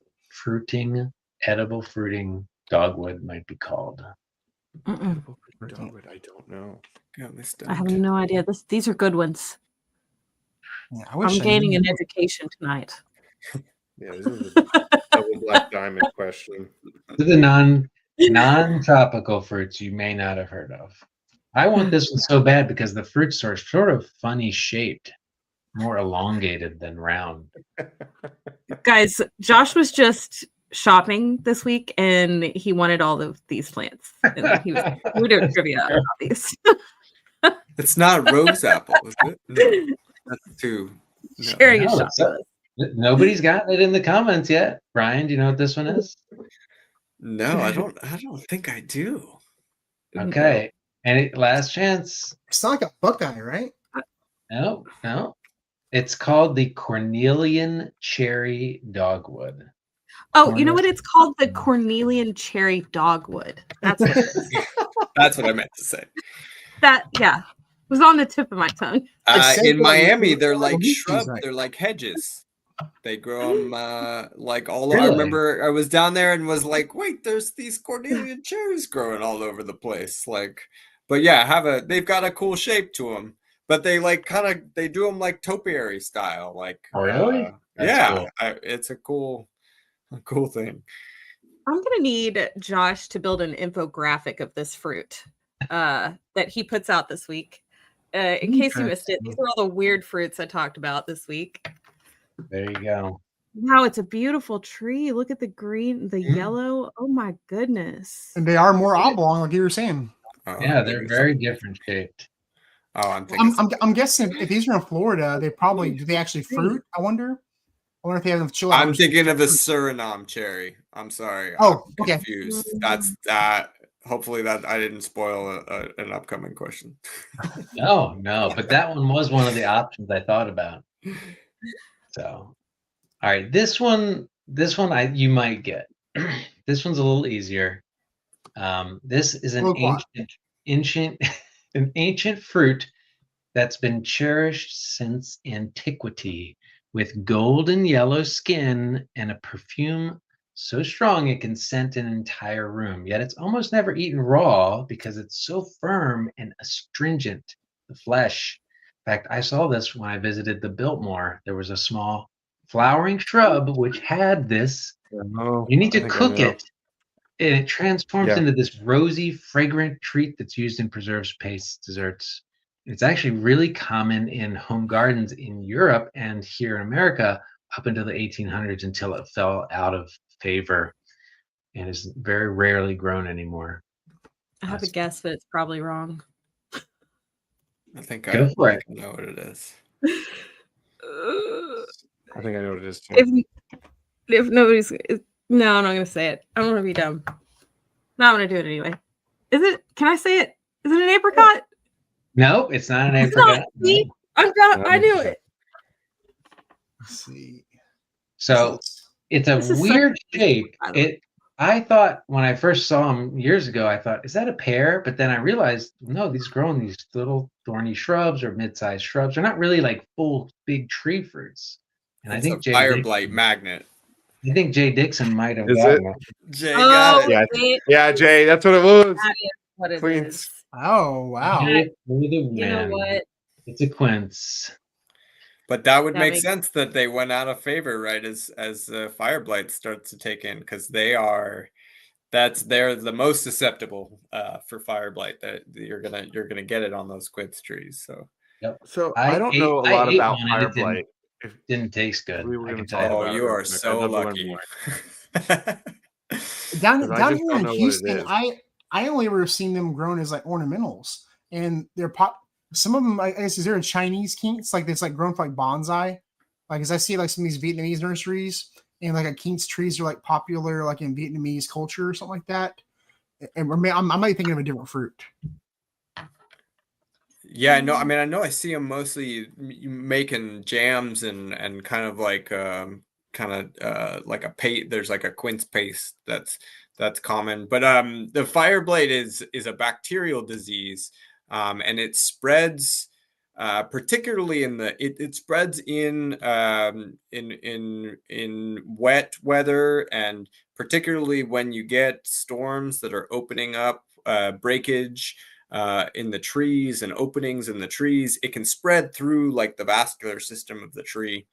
edible fruiting dogwood might be called? Dogwood, I don't know. I have no idea. These are good ones. Yeah, I wish I'm I gaining knew. an education tonight. Yeah, this is a double black diamond question. These are the non-tropical fruits you may not have heard of. I want this one so bad because the fruits are sort of funny shaped, more elongated than round. Guys, Josh was just shopping this week and he wanted all of these plants. And he was we did trivia about these. It's not rose apple, is it? No, that's too. No. Sharing his No, shop with us. Nobody's gotten it in the comments yet. Brian, do you know what this one is? No, I don't think I do. Okay. Last chance. It's not like a buckeye, right? No. It's called the Cornelian cherry dogwood. Oh, you know what? It's called the Cornelian cherry dogwood. That's what it is. That's what I meant to say. That was on the tip of my tongue. In Miami, they're like he's shrubs. right. They're like hedges. They grow them like all over. Really? I remember I was down there and was like, wait, there's these Cornelian cherries growing all over the place. Like, but yeah, they've got a cool shape to them. But they they do them like topiary style. Like, Really? Yeah, Cool. it's a cool thing. I'm gonna need Josh to build an infographic of this fruit that he puts out this week. In case you missed it, these are all the weird fruits I talked about this week. There you go. Wow, it's a beautiful tree. Look at the green, the yellow. Oh my goodness. And they are more oblong, like you were saying. Oh, Yeah, they're very different shaped. Oh, I'm thinking. I'm guessing if these are in Florida, do they actually fruit? I wonder if they have them chill out. I'm thinking of a Suriname cherry. I'm sorry. Oh, I'm okay. confused. That's that. hopefully that I didn't spoil an upcoming question. No, but that one was one of the options I thought about. So, all right, this one you might get. This one's a little easier. This is an Loquat. ancient an ancient fruit that's been cherished since antiquity, with golden yellow skin and a perfume so strong it can scent an entire room. Yet it's almost never eaten raw because it's so firm and astringent. The flesh. In fact, I saw this when I visited the Biltmore. There was a small flowering shrub which had this. Oh, You need I to think I cook know. it, and it transforms Yeah. into this rosy, fragrant treat that's used in preserves, pastes, desserts. It's actually really common in home gardens in Europe and here in America up until the 1800s, until it fell out of favor and is very rarely grown anymore. I have a guess, but it's probably wrong. I think Go for it. I know what it is. I think I know what it is too. If nobody's, no, I'm not gonna say it. I don't want to be dumb. No, I'm gonna do it anyway. Is it? Can I say it? Is it an apricot? No, it's not an It's apricot. not. See, I'm done. I knew it. Let's see. So it's a This is weird so- shape. I don't- I thought when I first saw them years ago, I thought, is that a pear? But then I realized, no, these grow in these little thorny shrubs or mid-sized shrubs. They're not really like full big tree fruits. And It's I think a fire blight magnet. I think Jay Dixon might have Is gotten it? it. Jay Oh, got it. Yeah. it- Yeah, Jay, that's what it was. that is what it Queens. is. Oh wow. Jay for the You know win. what? It's a quince. But that would That make makes- sense that they went out of favor, right? As fire blight starts to take in, because they're the most susceptible for fire blight. That you're gonna get it on those quince trees. So So I don't know a I lot ate about one and fire it didn't- blight. If Didn't taste good. we were I gonna can talk tell you. about you it, are I'd so love to learn lucky. more. Down 'Cause I down just here don't in know what it Houston, is. I only ever seen them grown as like ornamentals, and they're some of them, I guess, is there a Chinese quince like that's like grown for like bonsai? Like, as I see like some of these Vietnamese nurseries, and like a quince trees are like popular like in Vietnamese culture or something like that. And I might be thinking of a different fruit. Yeah, no, I mean, I know I see them mostly making jams and kind of like like a paste. There's like a quince paste that's common, but the fire blight is a bacterial disease, and it spreads particularly it spreads in wet weather, and particularly when you get storms that are opening up breakage in the trees and openings in the trees. It can spread through like the vascular system of the tree.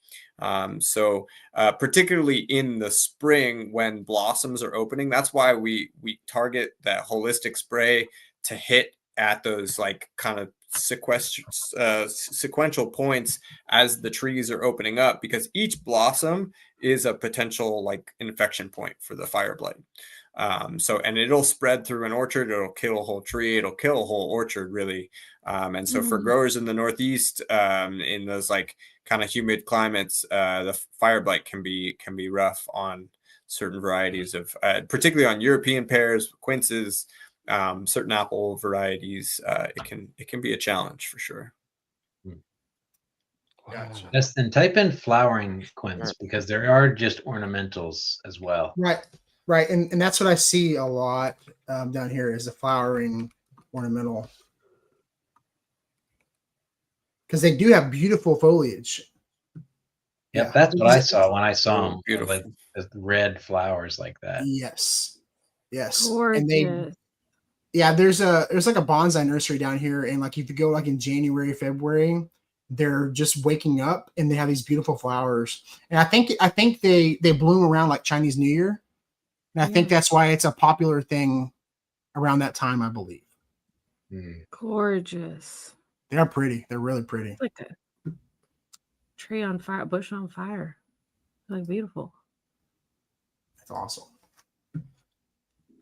So particularly in the spring when blossoms are opening, that's why we target that holistic spray to hit at those like kind of sequential points as the trees are opening up, because each blossom is a potential like infection point for the fire blight. And it'll spread through an orchard, it'll kill a whole tree, it'll kill a whole orchard really. And so for growers in the Northeast, in those like kind of humid climates, the fire blight can be rough on certain varieties of, particularly on European pears, quinces, certain apple varieties. It can be a challenge for sure. Gotcha. Destin, type in flowering quince because there are just ornamentals as well. Right, and that's what I see a lot down here is the flowering ornamental, because they do have beautiful foliage. Yep, Yeah. that's what I saw when I saw them. Beautiful. Like the red flowers like that. Yes, and Gorgeous. there's like a bonsai nursery down here, and like if you go like in January, February, they're just waking up and they have these beautiful flowers, and I think they bloom around like Chinese New Year. And I think that's why it's a popular thing around that time, I believe. Gorgeous. They're pretty. They're really pretty. It's like a tree on fire, bush on fire. Like beautiful. That's awesome.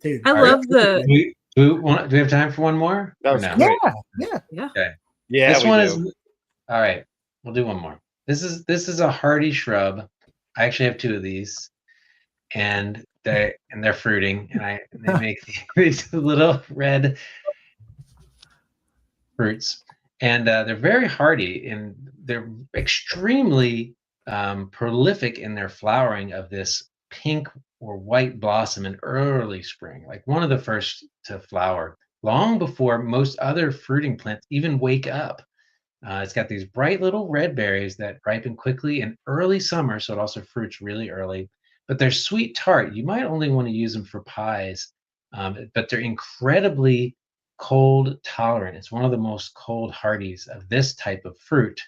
Dude, I love the. Do we have time for one more? That Or was no? great. yeah. Okay. Yeah, This we one do. is all right. We'll do one more. This is a hardy shrub. I actually have two of these, and they're fruiting, and they make these little red fruits, and they're very hardy, and they're extremely prolific in their flowering of this pink or white blossom in early spring, like one of the first to flower, long before most other fruiting plants even wake up. It's got these bright little red berries that ripen quickly in early summer, so it also fruits really early. But they're sweet tart. You might only want to use them for pies, but they're incredibly cold tolerant. It's one of the most cold hardies of this type of fruit.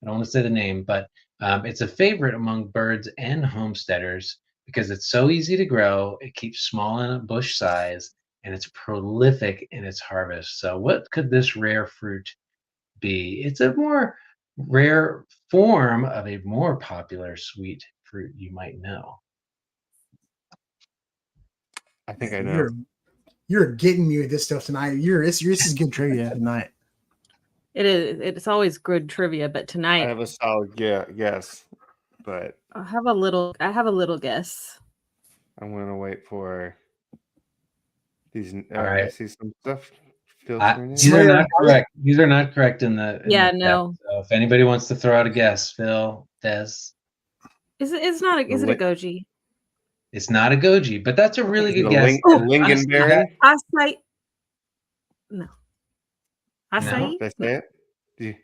I don't want to say the name, but it's a favorite among birds and homesteaders because it's so easy to grow. It keeps small in a bush size, and it's prolific in its harvest. So what could this rare fruit be? It's a more rare form of a more popular sweet fruit you might know. I think I know. You're getting me with this stuff tonight. This is good trivia tonight. It is. It's always good trivia, but I tonight have a solid guess, but I have a little guess. I'm gonna wait for these. All right. I see some stuff filtering in. These are not correct. These are not correct in the. Yeah, the no. text. So if anybody wants to throw out a guess, Phil, Des. Is it? It's not. Is it a goji? It's not a goji, but that's a really good guess. Lingonberry. Acai. No. Acai. No, they say it.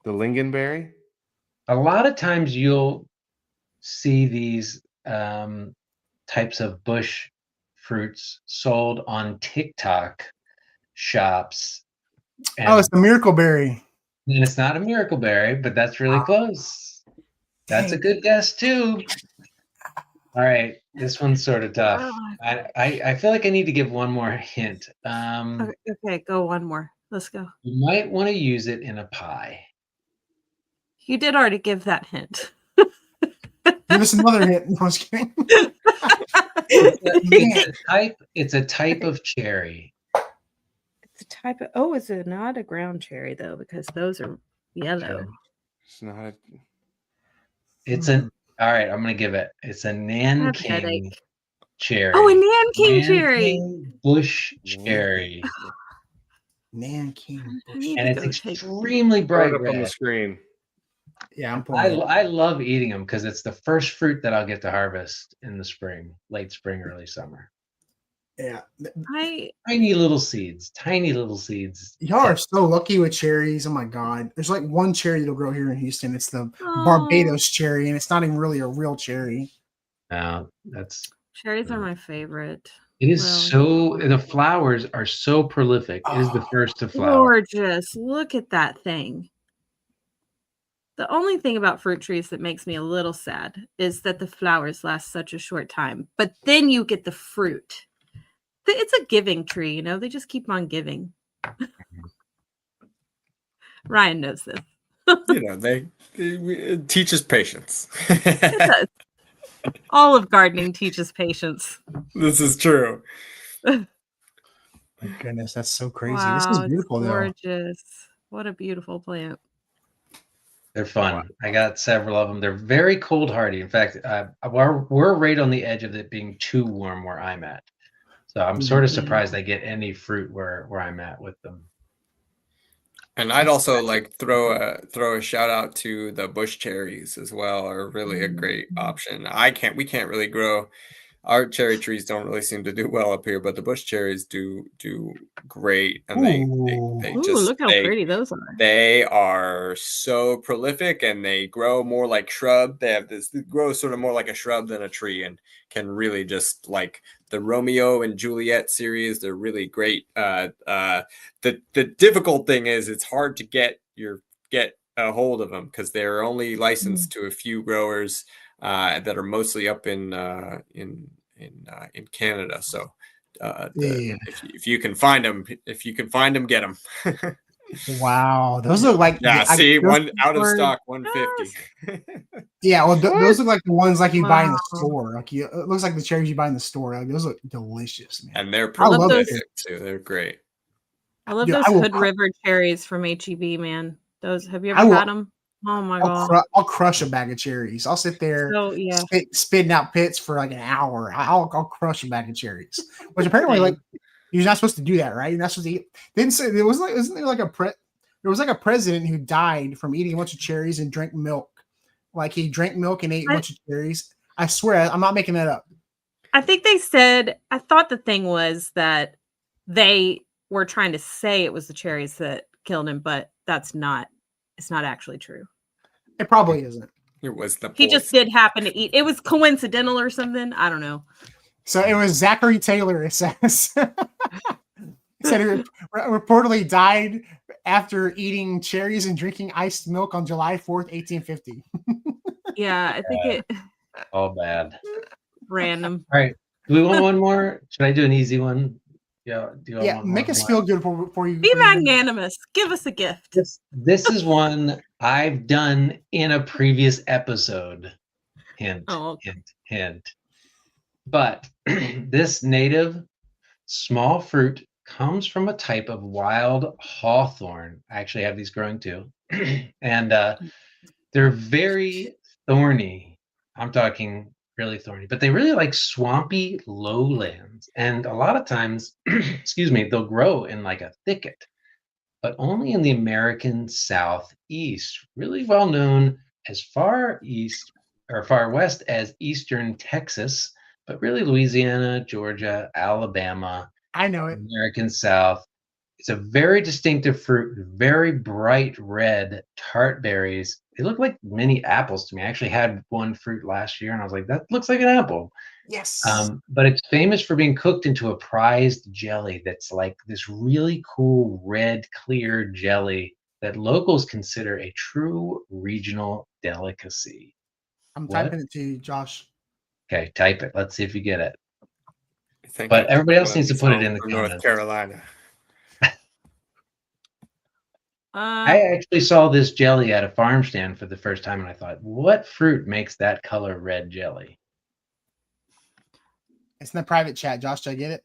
The lingonberry. A lot of times you'll see these types of bush fruits sold on TikTok shops. Oh, it's a miracle berry. And it's not a miracle berry, but that's really close. That's a good guess too. All right, this one's sort of tough. I feel like I need to give one more hint. Okay, go one more. Let's go. You might want to use it in a pie. You did already give that hint. Give us another hint. No, I was kidding. It's a type of cherry. It's a type of. Oh, is it not a ground cherry though? Because those are yellow. It's not. It's an. All right, I'm gonna give it. It's a Nanking cherry. Oh, a Nanking cherry. Bush cherry. Nanking bush. And it's extremely bright up red. on the screen. Yeah, I'm pulling. I love eating them because it's the first fruit that I'll get to harvest in the spring, late spring, early summer. Yeah. Tiny little seeds. Y'all are so lucky with cherries. Oh my God. There's like one cherry that'll grow here in Houston. It's the Barbados cherry, and it's not even really a real cherry. No, cherries are my favorite. It is the flowers are so prolific. It is the first to flower. Gorgeous. Look at that thing. The only thing about fruit trees that makes me a little sad is that the flowers last such a short time, but then you get the fruit. It's a giving tree, they just keep on giving. Ryan knows this. It teaches patience. It does. All of gardening teaches patience. This is true. My goodness, that's so crazy. Wow, this is beautiful, gorgeous. What a beautiful plant. They're fun. Wow. I got several of them. They're very cold hardy. In fact, we're right on the edge of it being too warm where I'm at. So I'm sort of surprised I get any fruit where I'm at with them. And I'd also throw a shout out to the bush cherries as well. Are really a great option. We can't really grow. Our cherry trees don't really seem to do well up here, but the bush cherries do great, and they just look how pretty those are. They are so prolific, and they grow more like shrub. They grow sort of more like a shrub than a tree, and can really just like the Romeo and Juliet series. They're really great. The difficult thing is it's hard to get a hold of them because they're only licensed to a few growers. That are mostly up in Canada. So if you can find them, get them. Wow, those look like one out of stock, 150. Yeah, well, those look like the ones like you buy in the store. It looks like the cherries you buy in the store. Like, those look delicious, man. And they're prolific too. They're great. I love those Hood River cherries from HEB, man. Those, have you ever had them? Oh my god. I'll crush a bag of cherries. I'll sit there So yeah. spitting out pits for like an hour. I'll crush a bag of cherries. Which apparently, like, you're not supposed to do that, right? You're not supposed to eat. Didn't say there was like, isn't there like there was like a president who died from eating a bunch of cherries and drank milk. Like he drank milk and ate a bunch of cherries. I swear, I'm not making that up. I think they said, I thought the thing was that they were trying to say it was the cherries that killed him, but it's not actually true. It probably isn't. It was the He just did happen to eat. It was coincidental or something. I don't know. So it was Zachary Taylor, it says. He said he reportedly died after eating cherries and drinking iced milk on July 4th, 1850. Yeah, I think it All bad. random. All right. Do we want one more? Should I do an easy one? Yeah. Yeah, make us feel good before you. Be magnanimous. Give us a gift. This is one I've done in a previous episode. Hint, hint. But this native small fruit comes from a type of wild hawthorn. I actually have these growing too. And they're very thorny. I'm talking really thorny, but they really like swampy lowlands. And a lot of times, excuse me, they'll grow in like a thicket, but only in the American Southeast, really well known as far east or far west as Eastern Texas, but really Louisiana, Georgia, Alabama. I know it. American South. It's a very distinctive fruit, very bright red tart berries. They look like mini apples to me. I actually had one fruit last year and I was like, that looks like an apple. Yes. But it's famous for being cooked into a prized jelly that's like this really cool red, clear jelly that locals consider a true regional delicacy. I'm typing it to you, Josh. Okay, type it. Let's see if you get it. Think But everybody else needs to put it in the North comments. Carolina. I actually saw this jelly at a farm stand for the first time, and I thought, what fruit makes that color red jelly? It's in the private chat, Josh. Did I get it?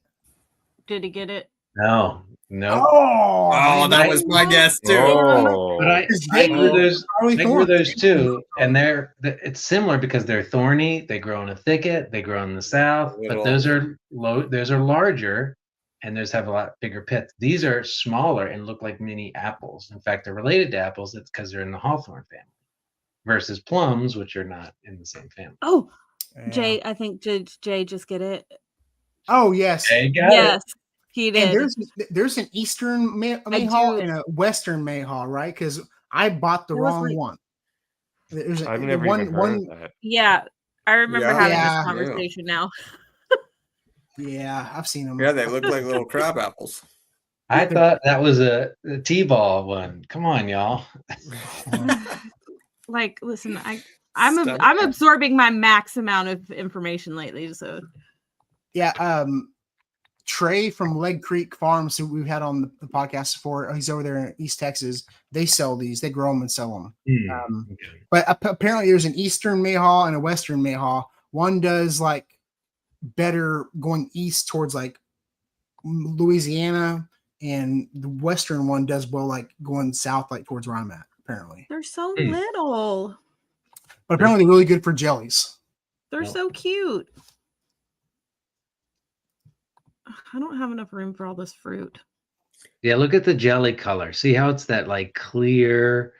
Did he get it? No. Oh, That was my guess too. But I grew those too, and it's similar because they're thorny. They grow in a thicket. They grow in the south, but those are larger, and those have a lot bigger pits. These are smaller and look like mini apples. In fact, they're related to apples. It's because they're in the hawthorn family, versus plums, which are not in the same family. Oh, yeah. Jay, I think did Jay just get it? Oh yes, Jay got it. He did. And there's an Eastern Mayhaw and a Western Mayhaw, right? Because I bought the wrong one. I've never even heard of that. Yeah, I remember having this conversation now. Yeah, I've seen them. Yeah, they look like little crab apples. I thought that was a T-ball one. Come on, y'all. Like, listen, I'm absorbing my max amount of information lately. So, yeah, Trey from Leg Creek Farms, who we've had on the podcast before, he's over there in East Texas. They sell these. They grow them and sell them. But apparently there's an Eastern Mayhaw and a Western Mayhaw. One does like better going east towards like Louisiana, and the Western one does well like going south like towards where I'm at, apparently. They're so little. But apparently really good for jellies. They're so cute. I don't have enough room for all this fruit. Yeah, look at the jelly color. See how it's that like clear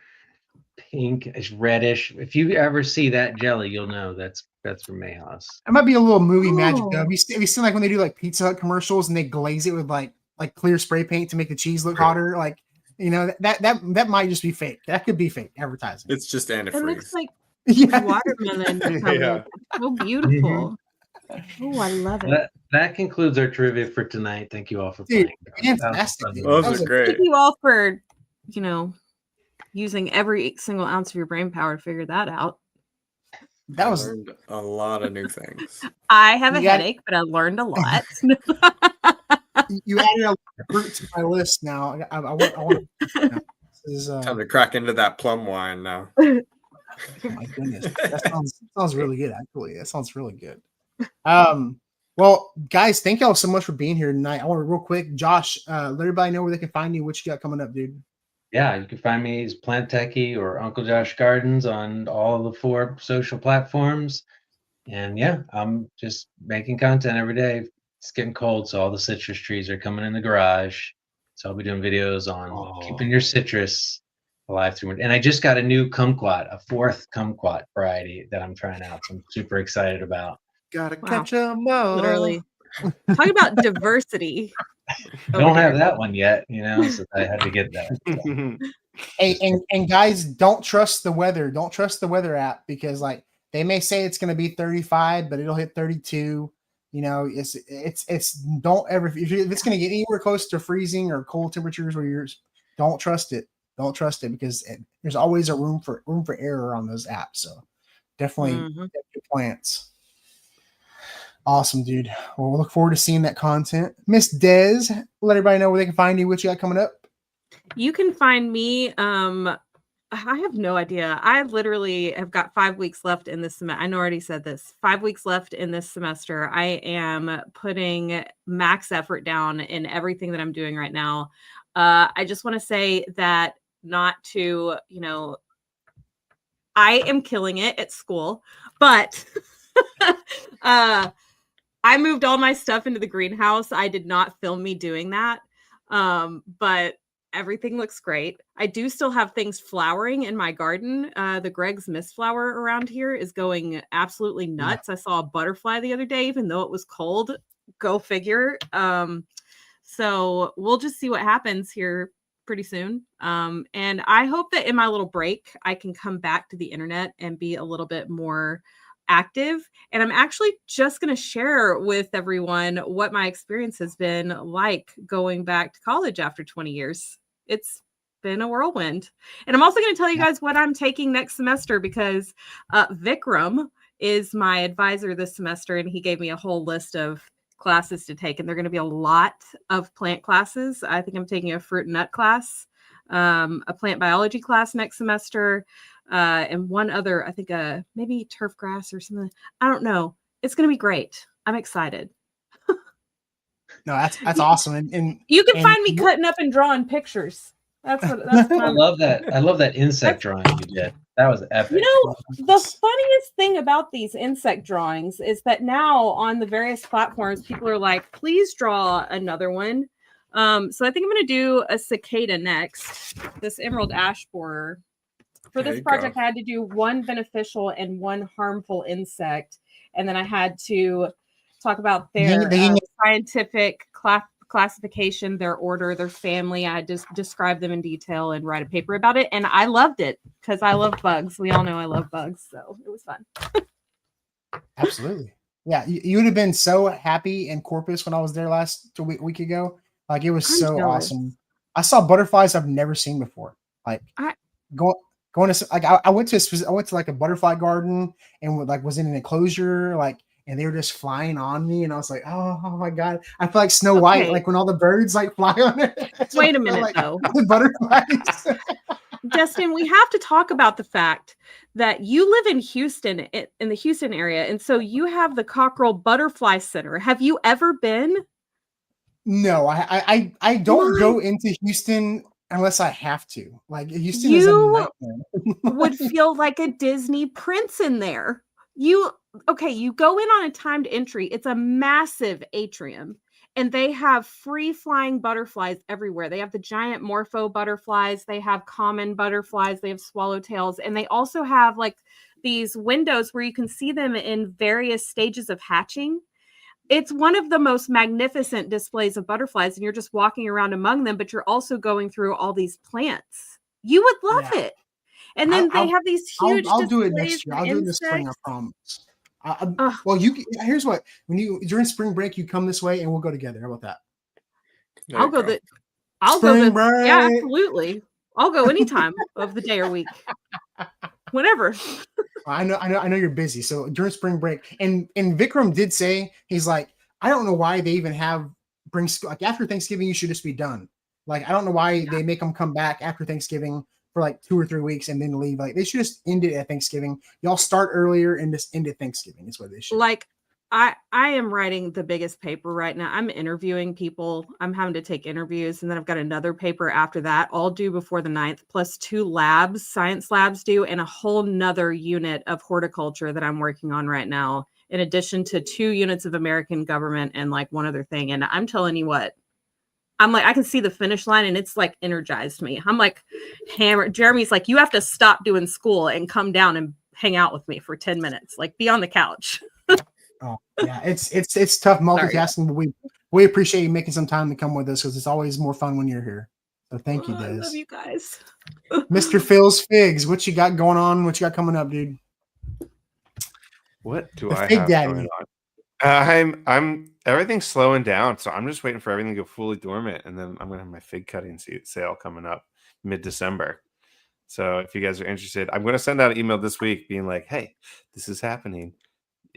pinkish reddish. If you ever see that jelly, you'll know that's from Mayhaws. It might be a little movie magic though. Have you seen like when they do like Pizza Hut commercials and they glaze it with like clear spray paint to make the cheese look hotter? Like, you know, that might just be fake. That could be fake advertising. It's just antifreeze. It looks like Yeah. watermelon. Yeah. So beautiful. Oh, I love it. That concludes our trivia for tonight. Thank you all for playing. Fantastic. Dude. Those are great. Thank you all for, using every single ounce of your brain power to figure that out. That was learned a lot of new things. I have a headache, but I learned a lot. You added a fruit to my list now. I want Time to crack into that plum wine now. Oh my goodness, that sounds really good. Actually, that sounds really good. Well, guys, thank y'all so much for being here tonight. I want to real quick, Josh, let everybody know where they can find you. What you got coming up, dude? yeah, you can find me as Plant Techie or Uncle Josh Gardens on all of the 4 social platforms. And yeah, I'm just making content every day. It's getting cold, so all the citrus trees are coming in the garage. So I'll be doing videos on keeping your citrus alive through it. And I just got a new kumquat, a 4th kumquat variety that I'm trying out. So I'm super excited about. Gotta Wow. catch 'em all. Literally. Talking about diversity. I over don't have here. that one yet, so I had to get that. So. Hey, and guys, don't trust the weather. Don't trust the weather app because like they may say it's going to be 35, but it'll hit 32. It's don't ever if it's going to get anywhere close to freezing or cold temperatures where don't trust it. Don't trust it because there's always a room for error on those apps. So definitely check your plants. Awesome, dude. Well, we'll look forward to seeing that content. Miss Des, let everybody know where they can find you, what you got coming up. You can find me. I have no idea. I literally have got 5 weeks left in this semester. I know I already said this. 5 weeks left in this semester. I am putting max effort down in everything that I'm doing right now. I just want to say that not to, I am killing it at school, but I moved all my stuff into the greenhouse. I did not film me doing that. But everything looks great. I do still have things flowering in my garden. The Greg's Mist flower around here is going absolutely nuts. I saw a butterfly the other day, even though it was cold. Go figure. So we'll just see what happens here pretty soon. And I hope that in my little break, I can come back to the internet and be a little bit more active. And I'm actually just going to share with everyone what my experience has been like going back to college after 20 years. It's been a whirlwind. And I'm also going to tell you guys what I'm taking next semester because Vikram is my advisor this semester, and he gave me a whole list of classes to take. And they're going to be a lot of plant classes. I think I'm taking a fruit and nut class, a plant biology class next semester, and one other, I think maybe turf grass or something. I don't know. It's going to be great. I'm excited. No, that's awesome. And you can find me cutting up and drawing pictures. That's what I love that. I love that insect drawing you did. That was epic. The funniest thing about these insect drawings is that now on the various platforms, people are like, please draw another one. So I think I'm going to do a cicada next, this emerald ash borer. For this project, I had to do one beneficial and one harmful insect. And then I had to talk about their scientific classification, their order, their family. I just describe them in detail and write a paper about it. And I loved it because I love bugs. We all know I love bugs. So it was fun. Absolutely. Yeah. You would have been so happy in Corpus when I was there last week ago. Like it was so awesome. I saw butterflies I've never seen before. Like going to like I went to like a butterfly garden and was in an enclosure and they were just flying on me and I was like, oh my god, I feel like Snow White, like when all the birds like fly on it. Wait a minute though. The butterflies. Destin, we have to talk about the fact that you live in Houston, in the Houston area, and so you have the Cockrell Butterfly Center. Have you ever been? No, I don't go into Houston unless I have to. Like Houston is a nightmare. Would feel like a Disney prince in there. You go in on a timed entry. It's a massive atrium, and they have free flying butterflies everywhere. They have the giant morpho butterflies. They have common butterflies. They have swallowtails, and they also have like these windows where you can see them in various stages of hatching. It's one of the most magnificent displays of butterflies, and you're just walking around among them, but you're also going through all these plants. You would love it. And then they have these huge I'll do it next year. I'll do it this spring, I promise. Well, here's what, during spring break, you come this way and we'll go together. How about that? I'll go. Yeah, absolutely. I'll go anytime of the day or week. Whenever. I know you're busy. So during spring break, and Vikram did say, he's like, I don't know why they even like after Thanksgiving, you should just be done. Like, I don't know why they make them come back after Thanksgiving for like 2 or 3 weeks and then leave. Like, they should just end it at Thanksgiving. Y'all start earlier and just end at Thanksgiving is what they should. Like, I am writing the biggest paper right now. I'm interviewing people. I'm having to take interviews, and then I've got another paper after that, all due before the 9th, plus 2 labs, science labs due, and a whole nother unit of horticulture that I'm working on right now, in addition to 2 units of American government and like one other thing. And I'm telling you what, I'm like, I can see the finish line, and it's like energized me. I'm like hammered. Jeremy's like, you have to stop doing school and come down and hang out with me for 10 minutes, like be on the couch. Oh yeah, it's tough multitasking, but we appreciate you making some time to come with us because it's always more fun when you're here. So thank you, Des. I love you guys. Mr. Phil's Figs, what you got going on? What you got coming up, dude? What do The I Fig have Daddy. going on? I'm everything's slowing down, so I'm just waiting for everything to go fully dormant, and then I'm gonna have my fig cutting sale coming up mid-December. So if you guys are interested, I'm gonna send out an email this week being like, "Hey, this is happening,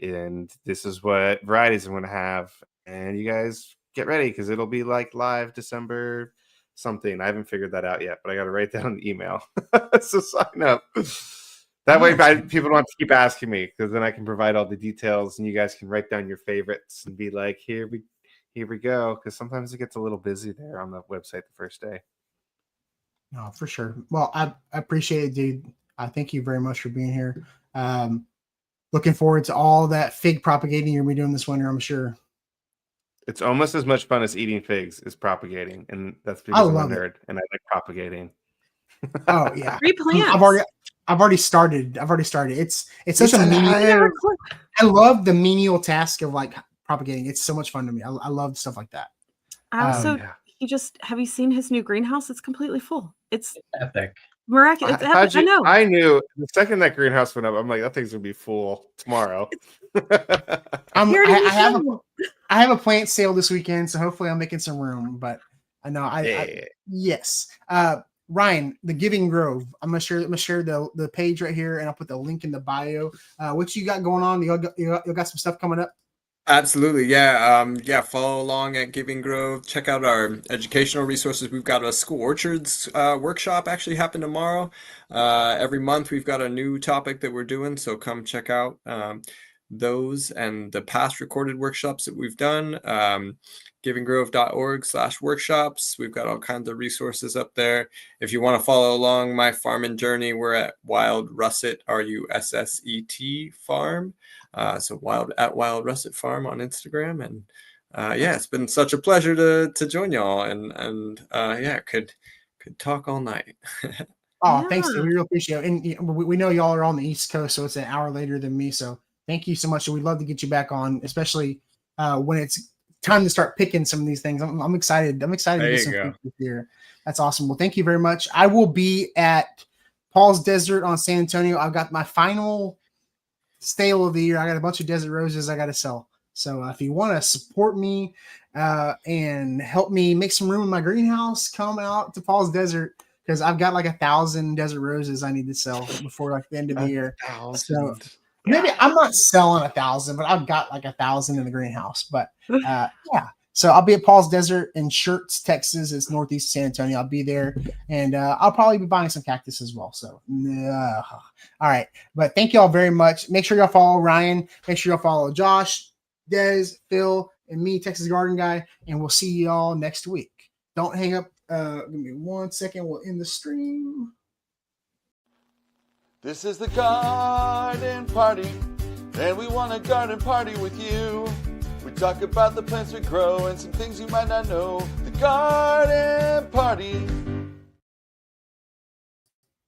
and this is what varieties I'm gonna have, and you guys get ready because it'll be like live December something. I haven't figured that out yet, but I got to write down an email. So sign up. That way, people don't have to keep asking me because then I can provide all the details, and you guys can write down your favorites and be like, "Here we go." Because sometimes it gets a little busy there on the website the first day. No, for sure. Well, I appreciate it, dude. Thank you very much for being here. Looking forward to all that fig propagating you're gonna be doing this winter, I'm sure. It's almost as much fun as eating figs as propagating, and that's because I'm a nerd and I like propagating. Oh yeah, Replant. I've already started. It's such a menial. I love the menial task of like propagating. It's so much fun to me. I love stuff like that. I also, have you seen his new greenhouse? It's completely full. It's epic. Miraculous. It's epic. I know. I knew the second that greenhouse went up, I'm like, that thing's gonna be full tomorrow. I have a plant sale this weekend, so hopefully I'm making some room. But I know yes. Ryan, the Giving Grove. I'm gonna share the page right here, and I'll put the link in the bio. What you got going on? You got some stuff coming up? Absolutely, yeah. Follow along at Giving Grove. Check out our educational resources. We've got a school orchards workshop actually happen tomorrow. Every month we've got a new topic that we're doing, so come check out those and the past recorded workshops that we've done. givinggrove.org/workshops. We've got all kinds of resources up there. If you want to follow along my farming journey, we're at Wild Russet, RUSSET Farm. So Wild Russet Farm on Instagram. And it's been such a pleasure to join y'all, and could talk all night. Thanks, dude. We really appreciate it. And we know y'all are on the East Coast, so it's an hour later than me. So thank you so much. We'd love to get you back on, especially when it's time to start picking some of these things. I'm excited. I'm excited to get some food here. That's awesome. Well, thank you very much. I will be at Paul's Desert on San Antonio. I've got my final stale of the year. I got a bunch of desert roses I got to sell. So if you want to support me and help me make some room in my greenhouse, come out to Paul's Desert because I've got like 1,000 desert roses I need to sell before like the end of the year. So maybe I'm not selling 1,000, but I've got like 1,000 in the greenhouse. But so I'll be at Paul's Desert in Shirts, Texas. It's northeast San Antonio. I'll be there, and I'll probably be buying some cactus as well. So, all right. But thank you all very much. Make sure y'all follow Ryan. Make sure y'all follow Josh, Des, Phil, and me, Texas Garden Guy, and we'll see y'all next week. Don't hang up. Give me 1 second. We'll end the stream. This is the garden party, and we want a garden party with you. We talk about the plants we grow and some things you might not know. The garden party.